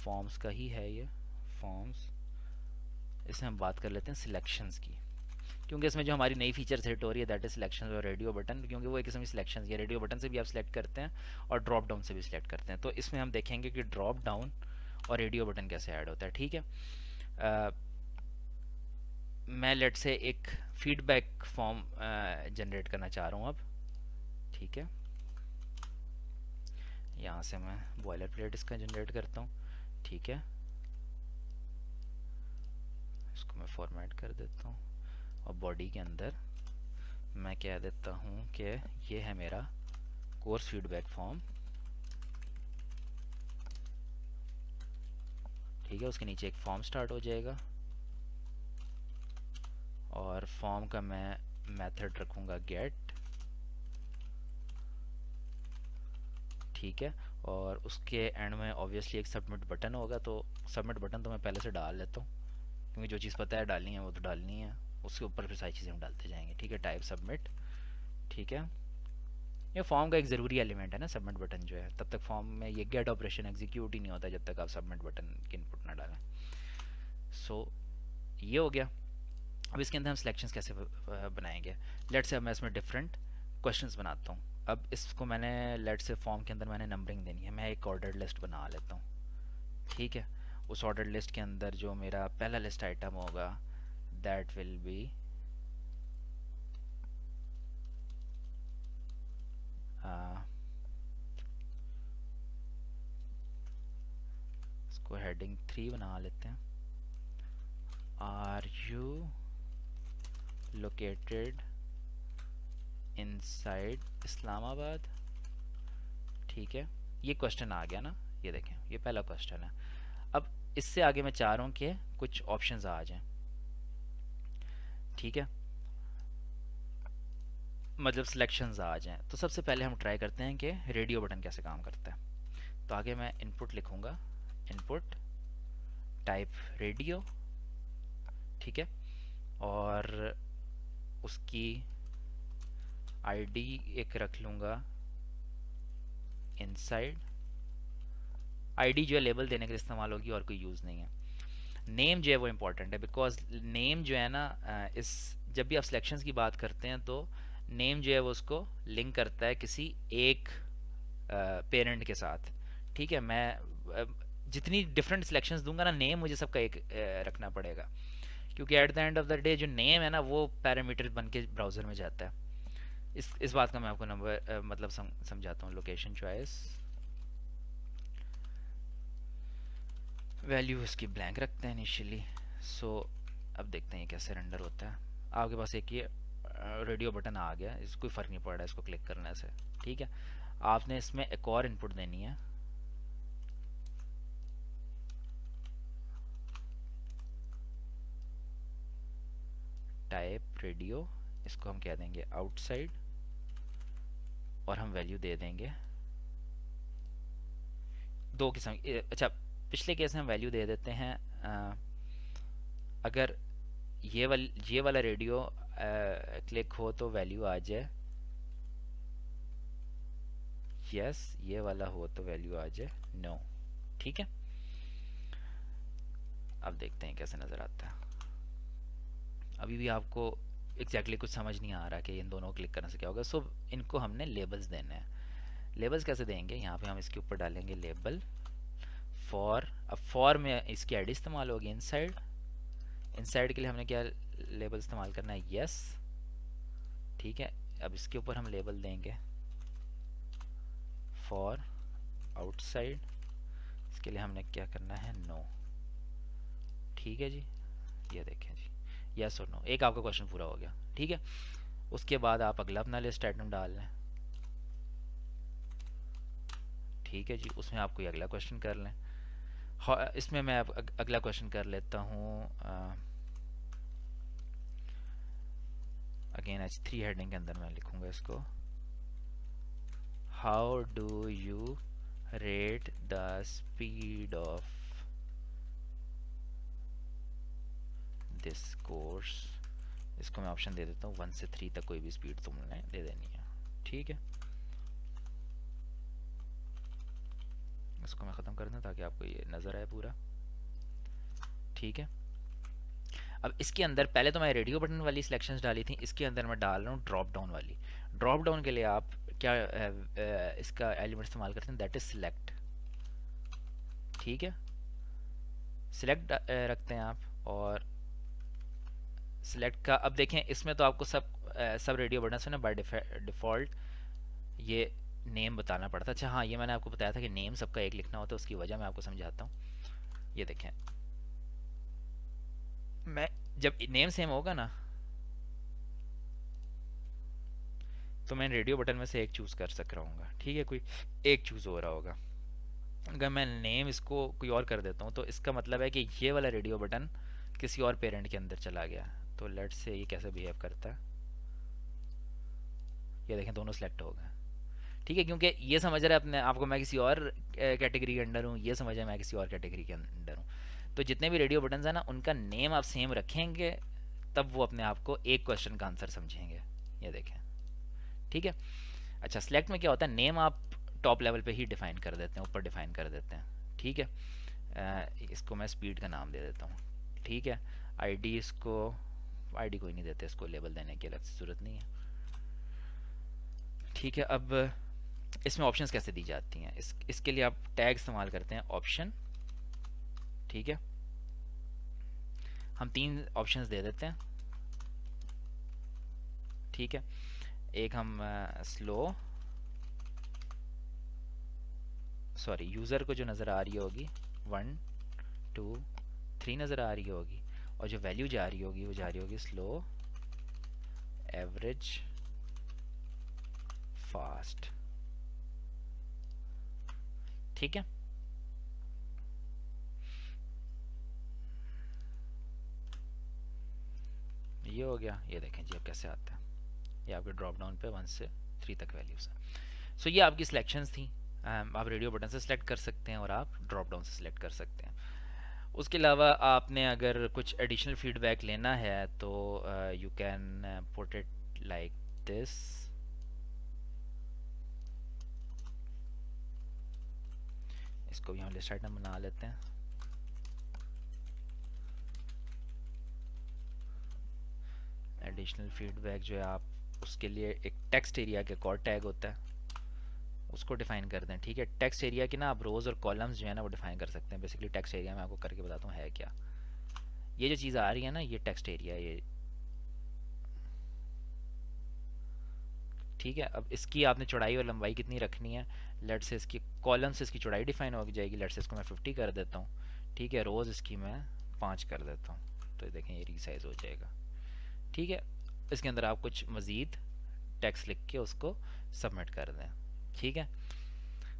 Forms का ही है ये, फॉर्म्स। इसमें हम बात कर लेते हैं सिलेक्शंस की, क्योंकि इसमें जो हमारी नई फीचर हिट हो रही है दैट इज सिलेक्शन और रेडियो बटन, क्योंकि वो एक किस्म की सिलेक्शन है। रेडियो बटन से भी आप सिलेक्ट करते हैं और ड्रॉप डाउन से भी सिलेक्ट करते हैं। तो इसमें हम देखेंगे कि ड्रॉप डाउन और रेडियो बटन कैसे ऐड होता है, ठीक है। मैं लेट से एक फीडबैक फॉर्म जनरेट करना चाह रहा हूँ अब, ठीक है। यहाँ से मैं बॉयलर प्लेट इसका जनरेट करता हूँ, ठीक है। इसको मैं फॉर्मेट कर देता हूँ और बॉडी के अंदर मैं कह देता हूँ कि ये है मेरा कोर्स फीडबैक फॉर्म, ठीक है। उसके नीचे एक फॉर्म स्टार्ट हो जाएगा और फॉर्म का मैं मेथड रखूँगा गेट, ठीक है। और उसके एंड में ऑब्वियसली एक सबमिट बटन होगा, तो सबमिट बटन तो मैं पहले से डाल लेता हूँ, क्योंकि जो चीज़ पता है डालनी है वो तो डालनी है। उसके ऊपर फिर सारी चीज़ें हम डालते जाएंगे, ठीक है। टाइप सबमिट, ठीक है। ये फॉर्म का एक ज़रूरी एलिमेंट है ना सबमिट बटन जो है, तब तक फॉर्म में ये गेट ऑपरेशन एग्जीक्यूट ही नहीं होता जब तक आप सबमिट बटन की इनपुट ना डालें। सो ये हो गया। अब इसके अंदर हम सिलेक्शंस कैसे बनाएंगे। लेट से अब मैं इसमें डिफरेंट क्वेश्चंस बनाता हूँ। अब इसको मैंने लेट से फॉर्म के अंदर मैंने नंबरिंग देनी है। मैं एक ऑर्डर लिस्ट बना लेता हूँ, ठीक है। उस ऑर्डर लिस्ट के अंदर जो मेरा पहला लिस्ट आइटम होगा दैट विल बी इसको हेडिंग 3 बना लेते हैं। Are you located inside Islamabad, ठीक है। ये क्वेश्चन आ गया ना, ये देखें ये पहला क्वेश्चन है। अब इससे आगे मैं चाह रहा हूँ कि कुछ ऑप्शंस आ जाएं, ठीक है, मतलब सिलेक्शंस आ जाएं। तो सबसे पहले हम ट्राई करते हैं कि रेडियो बटन कैसे काम करता है। तो आगे मैं इनपुट लिखूँगा, इनपुट टाइप रेडियो, ठीक है, और उसकी आईडी एक रख लूँगा इनसाइड। आईडी जो है लेबल देने के लिए इस्तेमाल होगी और कोई यूज़ नहीं है। नेम जो है वो इम्पॉर्टेंट है, बिकॉज नेम जो है ना इस जब भी आप सिलेक्शंस की बात करते हैं तो नेम जो है वो उसको लिंक करता है किसी एक पेरेंट के साथ, ठीक है। मैं जितनी डिफरेंट सिलेक्शंस दूंगा ना, नेम मुझे सबका एक रखना पड़ेगा, क्योंकि at the end of the day जो नेम है ना वो पैरामीटर बन के ब्राउज़र में जाता है। इस बात का मैं आपको नंबर मतलब समझाता हूँ। लोकेशन चॉइस, वैल्यू इसकी ब्लैंक रखते हैं इनिशियली। सो अब देखते हैं ये कैसे रेंडर होता है। आपके पास एक ये रेडियो बटन आ गया, इसको कोई फ़र्क नहीं पड़ रहा है इसको क्लिक करने से, ठीक है। आपने इसमें एक और इनपुट देनी है, टाइप रेडियो, इसको हम कह देंगे आउटसाइड, और हम वैल्यू दे देंगे दो किस्म। अच्छा, पिछले केस में हम वैल्यू दे देते हैं अगर ये वाला रेडियो क्लिक हो तो वैल्यू आ जाए यस, ये वाला हो तो वैल्यू आ जाए नो, ठीक है। अब देखते हैं कैसे नज़र आता है। अभी भी आपको एग्जैक्टली कुछ समझ नहीं आ रहा कि इन दोनों को क्लिक करने से क्या होगा। सो इनको हमने लेबल्स देने हैं। लेबल्स कैसे देंगे, यहाँ पे हम इसके ऊपर डालेंगे लेबल फॉर। अब फॉर में इसकी आईडी इस्तेमाल होगी इनसाइड। इनसाइड के लिए हमने क्या लेबल इस्तेमाल करना है, यस, ठीक है। अब इसके ऊपर हम लेबल देंगे फॉर आउटसाइड, इसके लिए हमने क्या करना है, नो, ठीक है जी। ये देखें जी, यस और नो, एक आपका क्वेश्चन पूरा हो गया, ठीक है। उसके बाद आप अगला अपना लिस्ट आइटम डाल लें, ठीक है जी। उसमें आप कोई अगला क्वेश्चन कर लें। इसमें मैं अगला क्वेश्चन कर लेता हूँ। अगेन H3 हेडिंग के अंदर मैं लिखूंगा इसको, how do you rate the speed of this course. इसको मैं ऑप्शन दे देता हूँ 1 से 3 तक कोई भी स्पीड तुमने दे देनी है, ठीक है। इसको मैं ख़त्म कर दूँ ताकि आपको ये नज़र आए पूरा, ठीक है। अब इसके अंदर पहले तो मैं रेडियो बटन वाली सिलेक्शंस डाली थी, इसके अंदर मैं डाल रहा हूँ ड्रॉप डाउन वाली। ड्रॉप डाउन के लिए आप क्या इसका एलिमेंट इस्तेमाल करते हैं, दैट इज़ सिलेक्ट, ठीक है। सिलेक्ट रखते हैं आप, और सिलेक्ट का अब देखें इसमें तो आपको सब रेडियो बटन से ना बाय डिफ़ॉल्ट ये नेम बताना पड़ता है। अच्छा हाँ, ये मैंने आपको बताया था कि नेम सबका एक लिखना होता है, उसकी वजह मैं आपको समझाता हूँ। ये देखें, मैं जब नेम सेम होगा ना तो मैं रेडियो बटन में से एक चूज़ कर सक रहा हूँ, ठीक है, कोई एक चूज़ हो रहा होगा। अगर मैं नेम इसको कोई और कर देता हूँ तो इसका मतलब है कि ये वाला रेडियो बटन किसी और पेरेंट के अंदर चला गया। तो लेट्स से ये कैसे बिहेव करता है, ये देखें दोनों सेलेक्ट हो गए, ठीक है, क्योंकि ये समझ रहा है अपने आपको मैं किसी और कैटेगरी के अंडर हूँ, ये समझ रहा है मैं किसी और कैटेगरी के अंडर हूँ। तो जितने भी रेडियो बटन है ना उनका नेम आप सेम रखेंगे तब वो अपने आप को एक क्वेश्चन का आंसर समझेंगे, ये देखें, ठीक है। अच्छा, सिलेक्ट में क्या होता है, नेम आप टॉप लेवल पे ही डिफाइन कर देते हैं, ऊपर डिफाइन कर देते हैं, ठीक है। इसको मैं स्पीड का नाम दे देता हूँ, ठीक है। आईडी इसको आईडी कोई नहीं देते, इसको लेबल देने की अलग से ज़रूरत नहीं है, ठीक है। अब इसमें ऑप्शंस कैसे दी जाती हैं, इसके लिए आप टैग इस्तेमाल करते हैं ऑप्शन, ठीक है। हम 3 ऑप्शंस दे देते हैं, ठीक है। एक हम स्लो, सॉरी यूज़र को जो नज़र आ रही होगी 1 2 3 नज़र आ रही होगी, और जो वैल्यू जा रही होगी वो जा रही होगी स्लो, एवरेज, फास्ट, ठीक है। ये हो गया, ये देखें जी अब कैसे आता है। ये आपके ड्रॉप डाउन पे 1 से 3 तक वैल्यूज है। सो ये आपकी सिलेक्शंस थी। आप रेडियो बटन से सिलेक्ट कर सकते हैं और आप ड्रॉप डाउन से सिलेक्ट कर सकते हैं। उसके अलावा आपने अगर कुछ एडिशनल फीडबैक लेना है तो you can put it like this. इसको भी हम लिस्ट आइटम बना लेते हैं। एडिशनल फीडबैक जो है आप उसके लिए एक टेक्स्ट एरिया के एक और टैग होता है, उसको डिफाइन कर दें। ठीक है, टेक्स्ट एरिया की ना आप रोज़ और कॉलम्स जो है ना वो डिफाइन कर सकते हैं। बेसिकली टेक्स्ट एरिया मैं आपको करके बताता हूँ है क्या। ये जो चीज़ आ रही है ना, ये टेक्स्ट एरिया, ये ठीक है। अब इसकी आपने चौड़ाई और लंबाई कितनी रखनी है। लेट से इसकी कॉलम से इसकी चौड़ाई डिफाइन हो जाएगी। लेट से इसको मैं 50 कर देता हूँ। ठीक है, रोज़ इसकी मैं 5 कर देता हूँ, तो देखें ये रीसाइज हो जाएगा। ठीक है, इसके अंदर आप कुछ मज़ीद टेक्स्ट लिख के उसको सबमिट कर दें। ठीक है,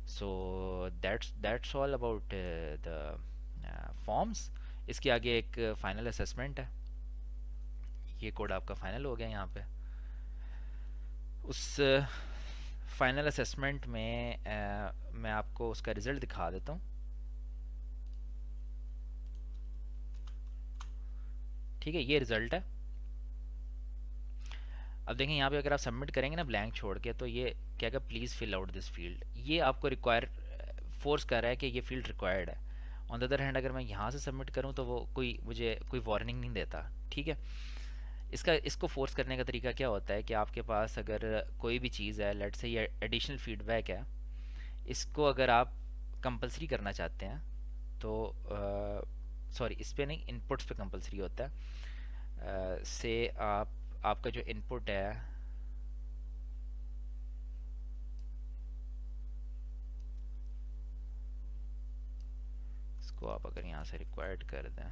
so that's all about the forms. इसके आगे एक फाइनल असेसमेंट है। ये कोड आपका फाइनल हो गया यहाँ पे। उस फाइनल असेसमेंट में मैं आपको उसका रिज़ल्ट दिखा देता हूँ। ठीक है, ये रिज़ल्ट है। अब देखें यहाँ पे अगर आप सबमिट करेंगे ना ब्लैंक छोड़ के, तो ये क्या कहेगा, please fill out this field. ये आपको रिक्वायर फोर्स कर रहा है कि ये फील्ड रिक्वायर्ड है। ऑन द अदर हैंड अगर मैं यहाँ से सबमिट करूँ तो वो कोई मुझे कोई वार्निंग नहीं देता। ठीक है, इसको फोर्स करने का तरीका क्या होता है कि आपके पास अगर कोई भी चीज़ है, लेट से ये एडिशनल फीडबैक है, इसको अगर आप कंपलसरी करना चाहते हैं तो सॉरी इस पे नहीं, इनपुट्स पे कंपलसरी होता है। से आपका जो इनपुट है इसको आप अगर यहाँ से रिक्वायर्ड कर दें,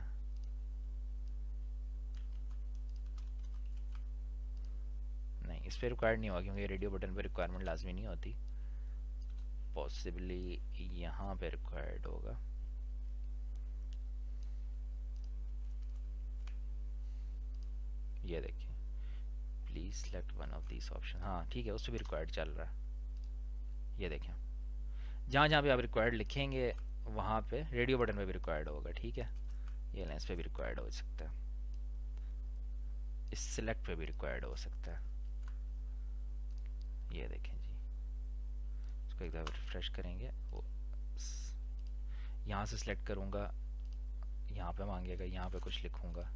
नहीं इस पर रिक्वायर्ड नहीं होगा क्योंकि रेडियो बटन पर रिक्वायरमेंट लाजमी नहीं होती। पॉसिबली यहाँ पे रिक्वायर्ड होगा। ये देखिए, please select one of this option. हाँ ठीक है, उस पर भी रिक्वायर्ड चल रहा है। ये देखें, जहाँ जहाँ पे आप रिक्वायर्ड लिखेंगे वहाँ पे रेडियो बटन पे भी रिक्वायर्ड होगा। ठीक है, ये लेंस पे भी रिक्वायर्ड हो सकता है, इस सिलेक्ट पे भी रिक्वायर्ड हो सकता है। ये देखें जी, इसको एक दफ़ा रिफ्रेश करेंगे, यहाँ से सिलेक्ट करूँगा, यहाँ पे मांगेगा, यहाँ पे कुछ लिखूँगा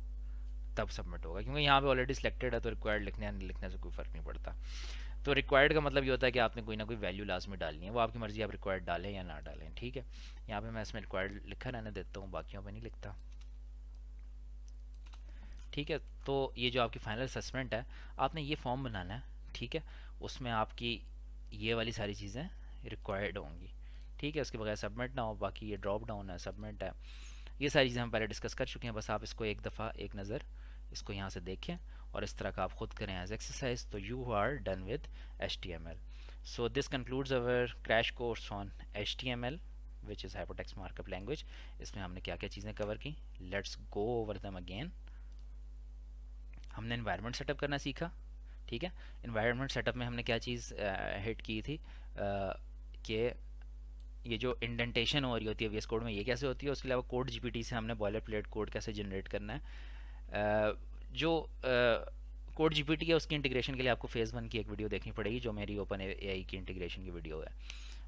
तब सबमिट होगा, क्योंकि यहाँ पे ऑलरेडी सिलेक्टेड है तो रिक्वायर्ड लिखने या नहीं लिखने से कोई फ़र्क नहीं पड़ता। तो रिक्वायर्ड का मतलब ये होता है कि आपने कोई ना कोई वैल्यू लाजमी डालनी है, वो आपकी मर्ज़ी, आप रिक्वायर्ड डालें या ना डालें। ठीक है, यहाँ पे मैं इसमें रिक्वायर्ड लिखा रहने देता हूँ, बाकियों पे नहीं लिखता। ठीक है, तो ये जो आपकी फाइनल असेसमेंट है, आपने ये फॉर्म बनाना है। ठीक है, उसमें आपकी ये वाली सारी चीज़ें रिक्वायर्ड होंगी। ठीक है, उसके बगैर सबमिट ना हो। बाकी ये ड्रॉप डाउन है, सबमिट है, ये सारी चीज़ें हम पहले डिस्कस कर चुके हैं। बस आप इसको एक दफ़ा एक नज़र इसको यहाँ से देखें और इस तरह का आप खुद करें एज एक्सरसाइज, तो you are done with HTML। So this concludes our crash course on HTML which is hypertext markup language. इसमें हमने क्या क्या चीज़ें कवर की, let's go over them again. हमने इन्वायरमेंट सेटअप करना सीखा। ठीक है, इन्वायरमेंट सेटअप में हमने क्या चीज़ हिट की थी कि ये जो इंडेंटेशन हो रही होती है VS कोड में, ये कैसे होती है। उसके अलावा कोड GPT से हमने बॉयलर प्लेट कोड कैसे जनरेट करना है। जो कोड GPT है उसकी इंटीग्रेशन के लिए आपको फेज़ 1 की एक वीडियो देखनी पड़ेगी, जो मेरी ओपन AI की इंटीग्रेशन की वीडियो है।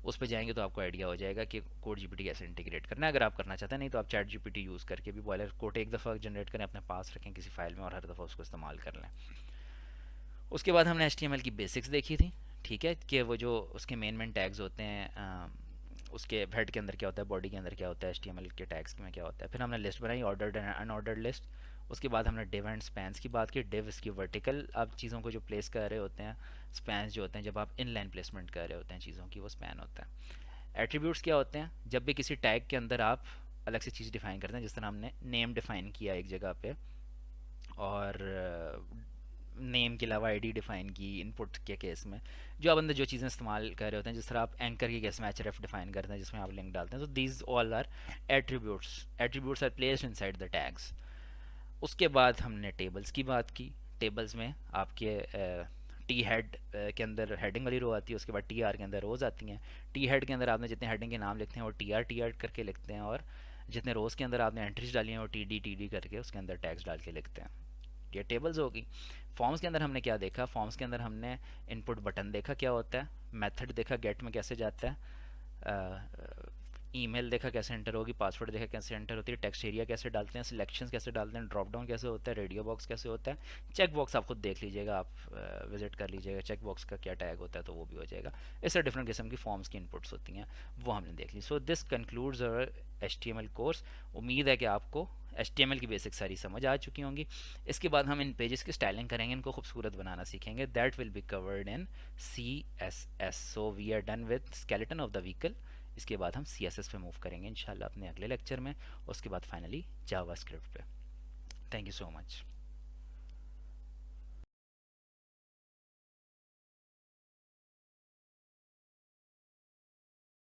उस पर जाएंगे तो आपको आइडिया हो जाएगा कि कोड GPT कैसे इंटीग्रेट करना है। अगर आप करना चाहते हैं, नहीं तो आप चैट GPT यूज़ करके भी बॉयलर कोड एक दफ़ा जनरेट करें, अपने पास रखें किसी फाइल में और हर दफ़ा उसको इस्तेमाल कर लें। उसके बाद हमने HTML की बेसिक्स देखी थी। ठीक है, कि वो जो उसके मेन टैग्स होते हैं, उसके हेड के अंदर क्या होता है, बॉडी के अंदर क्या होता है, HTML के टैग्स में क्या होता है। फिर हमने लिस्ट बनाई, ऑर्डर्ड एंड अनऑर्डर्ड लिस्ट। उसके बाद हमने डिव एंड स्पैन्स की बात की। डिव इसकी वर्टिकल आप चीज़ों को जो प्लेस कर रहे होते हैं, स्पैन्स जो होते हैं जब आप इनलाइन प्लेसमेंट कर रहे होते हैं चीज़ों की, वो स्पैन होता है। एट्रीब्यूट्स क्या होते हैं, जब भी किसी टैग के अंदर आप अलग से चीज़ डिफाइन करते हैं, जिस तरह हमने नेम डिफाइन किया एक जगह पे, और नेम के अलावा आईडी डिफाइन की इनपुट के केस में, जो आप अंदर जो चीज़ें इस्तेमाल कर रहे होते हैं, जिस तरह आप एंकर के केस में href डिफाइन करते हैं जिसमें आप लिंक डालते हैं, तो these all are attributes are placed inside the tags. उसके बाद हमने टेबल्स की बात की। टेबल्स में आपके टी हेड के अंदर हेडिंग वाली रो आती है, उसके बाद टी आर के अंदर रोज़ आती हैं। टी हेड के अंदर आपने जितने हेडिंग के नाम लिखते हैं वो टी आर करके लिखते हैं, और जितने रोज़ के अंदर आपने एंट्रीज डाली हैं वो टी डी करके उसके अंदर टैग्स डाल के लिखते हैं। ये टेबल्स होगी। फॉर्म्स के अंदर हमने क्या देखा? फॉर्म्स के अंदर हमने इनपुट बटन देखा क्या होता है, मेथड देखा गेट में कैसे जाता है, ईमेल देखा कैसे एंटर होगी, पासवर्ड देखा कैसे एंटर होती है, टेक्स्ट एरिया कैसे डालते हैं, सिलेक्शंस कैसे डालते हैं, ड्रॉप डाउन कैसे होता है, रेडियो बॉक्स कैसे होता है, चेक बॉक्स आप खुद देख लीजिएगा, आप विजिट कर लीजिएगा, चेक बॉक्स का क्या टैग होता है तो वो भी हो जाएगा। इस तरह डिफरेंट किस्म की फॉर्म्स की इनपुट्स होती हैं, वो हमने देख ली। So this concludes our HTML course. उम्मीद है कि आपको HTML की बेसिक सारी समझ आ चुकी होंगी। इसके बाद हम इन पेजेस की स्टाइलिंग करेंगे, इनको खूबसूरत बनाना सीखेंगे। That will be covered in CSS। So we are done with skeleton of the vehicle. इसके बाद हम CSS पे मूव करेंगे इंशाल्लाह अपने अगले लेक्चर में, उसके बाद फाइनली जावास्क्रिप्ट पे। Thank you so much.